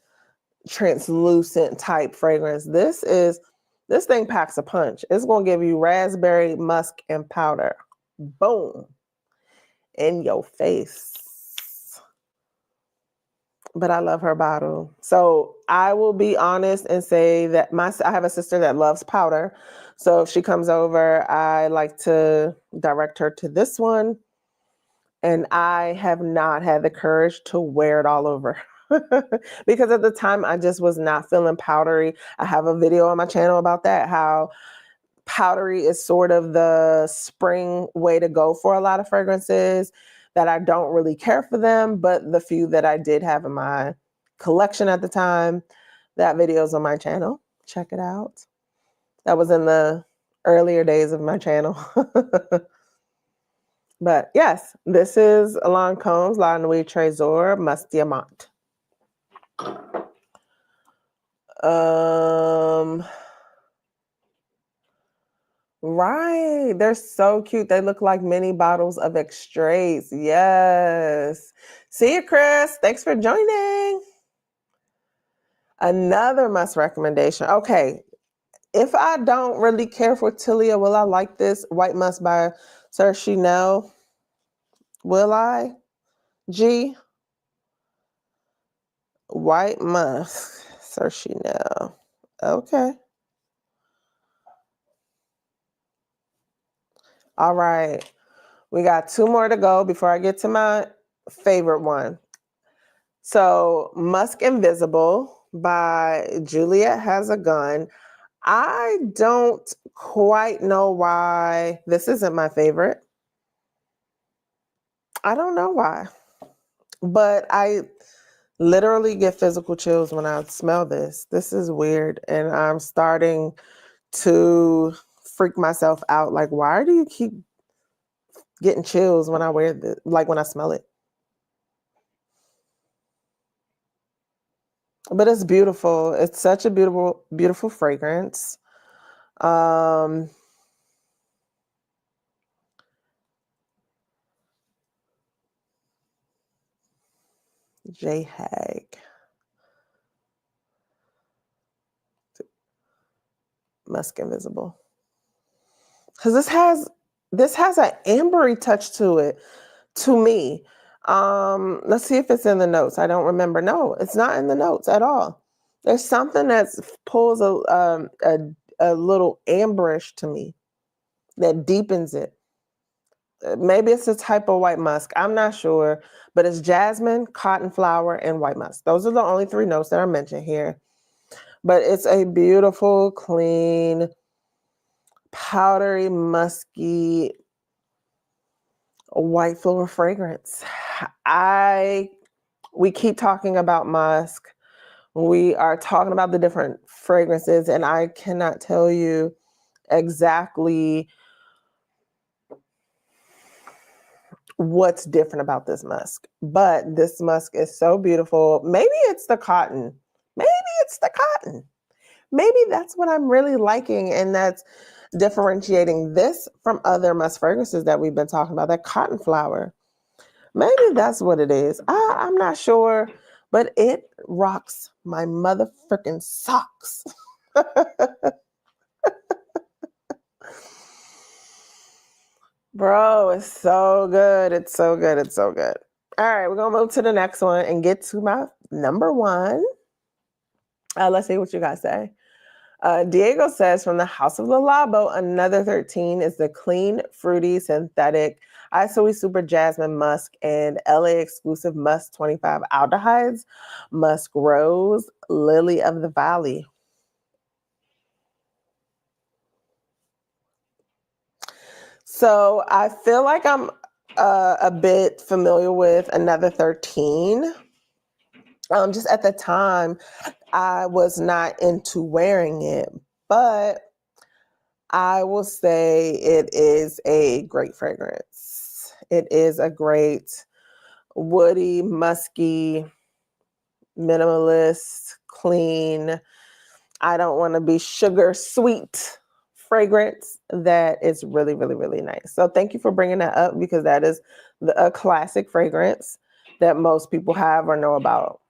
translucent type fragrance. This thing packs a punch. It's going to give you raspberry, musk, and powder. Boom. In your face. But I love her bottle. So I will be honest and say that I have a sister that loves powder. So if she comes over, I like to direct her to this one. And I have not had the courage to wear it all over. Because at the time I just was not feeling powdery. I have a video on my channel about that, how powdery is sort of the spring way to go for a lot of fragrances, that I don't really care for them, but the few that I did have in my collection at the time, that video's on my channel. Check it out. That was in the earlier days of my channel. But yes, this is Lancome's La Nuit Trésor Musc Diamant. Right. They're so cute. They look like mini bottles of extraits. Yes. See you, Chris. Thanks for joining. Another Musk recommendation. Okay. If I don't really care for Tilia, will I like this White Musk by Sir Chanel? Will I? G. White Musk, Sir Chanel. Okay. All right. We got 2 more to go before I get to my favorite one. So Musk Invisible by Juliet Has a Gun. I don't quite know why this isn't my favorite. I don't know why. But I literally get physical chills when I smell this. This is weird. And I'm starting to freak myself out. Like, why do you keep getting chills when I wear this, like when I smell it? But it's beautiful. It's such a beautiful, beautiful fragrance. J Hag. Musk Invisible. Because this has an ambery touch to it, to me. Let's see if it's in the notes. I don't remember. No, it's not in the notes at all. There's something that pulls a little amberish to me that deepens it. Maybe it's a type of white musk. I'm not sure, but it's jasmine, cotton flower, and white musk. Those are the only 3 notes that are mentioned here. But it's a beautiful, clean, powdery, musky, white floral fragrance. We keep talking about musk. We are talking about the different fragrances, and I cannot tell you exactly what's different about this musk. But this musk is so beautiful. Maybe it's the cotton. Maybe it's the cotton. Maybe that's what I'm really liking, and that's differentiating this from other musk fragrances that we've been talking about, that cotton flower. Maybe that's what it is. I'm not sure, but it rocks my motherfucking socks. Bro, it's so good. It's so good. It's so good. All right, we're gonna move to the next one and get to my number one. Let's see what you guys say. Diego says from the House of the Labo, another 13 is the clean, fruity, synthetic ISOE Super Jasmine Musk and LA exclusive Musk 25 aldehydes, Musk Rose, Lily of the Valley. So I feel like I'm a bit familiar with another 13. Just at the time, I was not into wearing it, but I will say it is a great fragrance. It is a great woody, musky, minimalist, clean. I don't want to be sugar sweet fragrance that is really, really, really nice. So thank you for bringing that up because that is a classic fragrance that most people have or know about.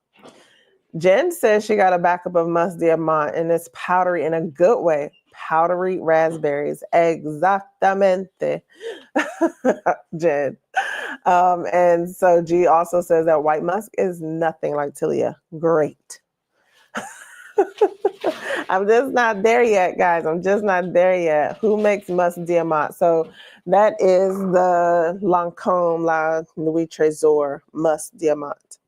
Jen says she got a backup of Musk Diamant and it's powdery in a good way. Powdery raspberries. Exactamente. Jen. And so G also says that white musk is nothing like Tilia. Great. I'm just not there yet, guys. I'm just not there yet. Who makes Musk Diamant? So that is the Lancôme La Nuit Trésor Musk Diamant.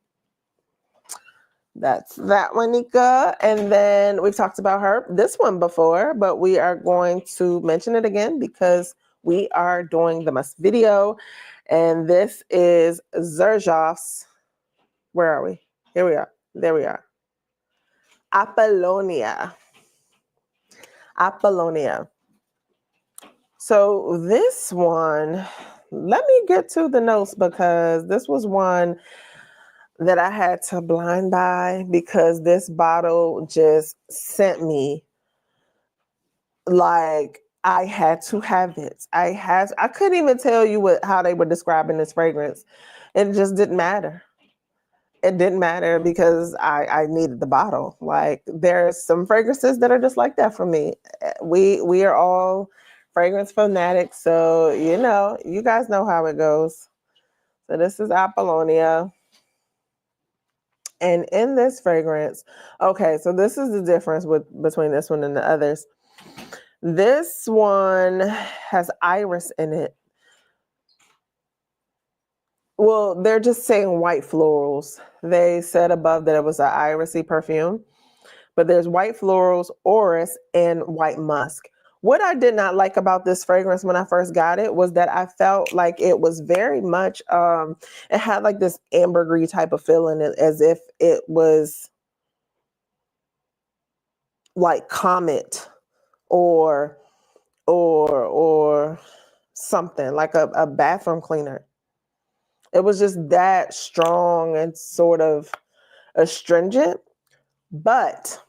That's that one, Nika. And then we've talked about this one before, but we are going to mention it again because we are doing the Musk video. And this is Xerjoff's. Where are we? Here we are. There we are. Apollonia. Apollonia. So this one, let me get to the notes because this was one that I had to blind buy because this bottle just sent me like I had to have it. I couldn't even tell you how they were describing this fragrance. It just didn't matter. It didn't matter because I needed the bottle. Like there's some fragrances that are just like that for me. We are all fragrance fanatics, so you guys know how it goes. So this is Apollonia. And in this fragrance, okay, so this is the difference between this one and the others. This one has iris in it. Well, they're just saying white florals. They said above that it was an irisy perfume, but there's white florals, orris, and white musk. What I did not like about this fragrance when I first got it was that I felt like it was very much, it had like this ambergris type of feeling as if it was like Comet or something like a bathroom cleaner. It was just that strong and sort of astringent, but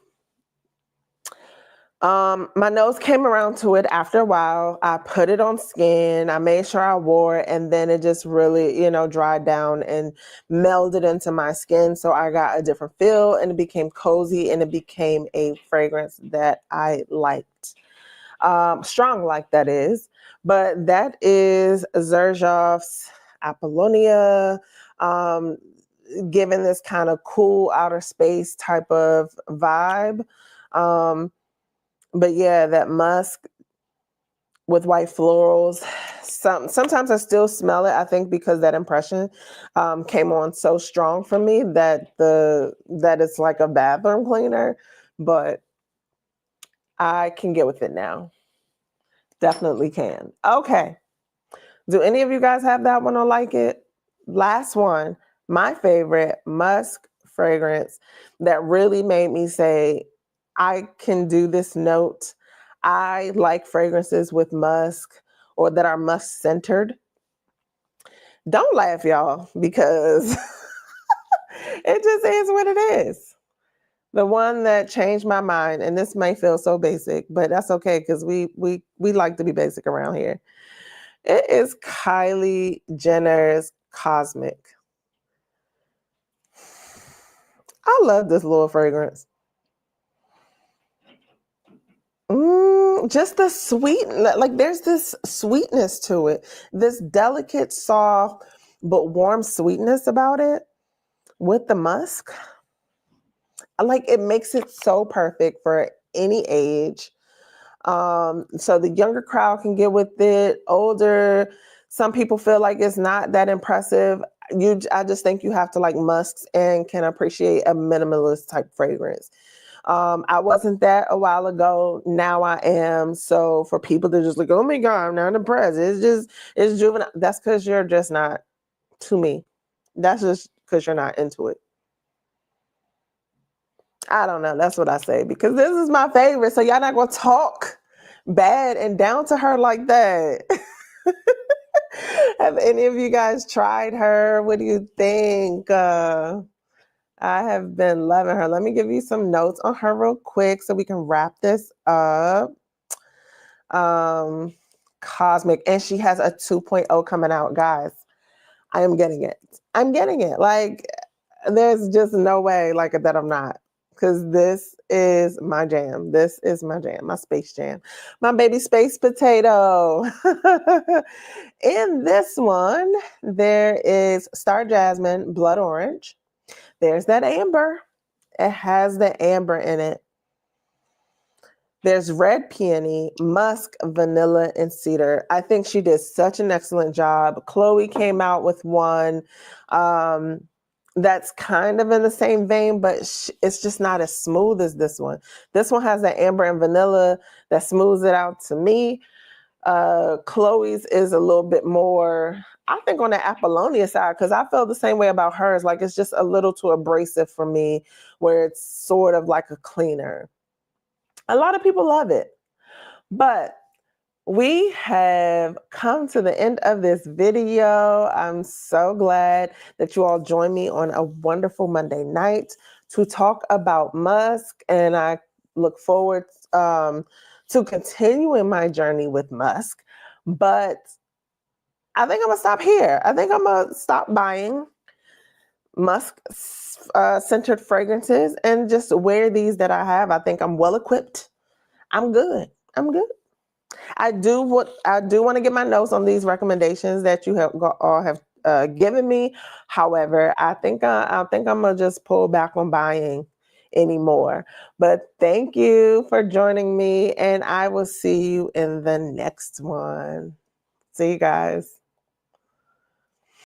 my nose came around to it after a while. I put it on skin. I made sure I wore it, and then it just really, dried down and melded into my skin. So I got a different feel, and it became cozy, and it became a fragrance that I liked. Strong like that is, but that is Xerjoff's Apollonia, given this kind of cool outer space type of vibe. But yeah, that musk with white florals. Sometimes I still smell it. I think because that impression came on so strong for me that it's like a bathroom cleaner. But I can get with it now. Definitely can. Okay. Do any of you guys have that one or like it? Last one, my favorite musk fragrance that really made me say, I can do this note. I like fragrances with musk or that are musk centered. Don't laugh, y'all, because it just is what it is. The one that changed my mind, and this may feel so basic, but that's okay because we like to be basic around here. It is Kylie Jenner's Cosmic. I love this little fragrance. Just the sweet, like there's this sweetness to it, this delicate, soft, but warm sweetness about it with the musk. Like it makes it so perfect for any age. So the younger crowd can get with it. Older, some people feel like it's not that impressive. I just think you have to like musks and can appreciate a minimalist type fragrance. I wasn't that a while ago. Now I am. So for people to just like, oh my God, I'm not impressed. It's juvenile. That's because you're just not, to me. That's just because you're not into it. I don't know. That's what I say because this is my favorite. So y'all not gonna talk bad and down to her like that. Have any of you guys tried her? What do you think? I have been loving her. Let me give you some notes on her real quick so we can wrap this up. Um, Cosmic, and she has a 2.0 coming out, guys. I am getting it. I'm getting it. Like, there's just no way like that I'm not. Because this is my jam. This is my jam, my space jam. My baby space potato. In this one, there is Star Jasmine, Blood Orange. There's that amber. It has the amber in it. There's red peony, musk, vanilla, and cedar. I think she did such an excellent job. Chloe came out with one that's kind of in the same vein, but it's just not as smooth as this one. This one has the amber and vanilla that smooths it out to me. Chloe's is a little bit more, I think, on the Apollonia side, because I felt the same way about hers. Like it's just a little too abrasive for me, where it's sort of like a cleaner. A lot of people love it, but we have come to the end of this video. I'm so glad that you all joined me on a wonderful Monday night to talk about musk, and I look forward to continuing my journey with musk. But I think I'm gonna stop here. I think I'm gonna stop buying musk centered fragrances and just wear these that I have. I think I'm well equipped. I'm good. I'm good. I do want to get my notes on these recommendations that you have all have given me. However, I think I'm gonna just pull back on buying anymore. But thank you for joining me, and I will see you in the next one. See you guys.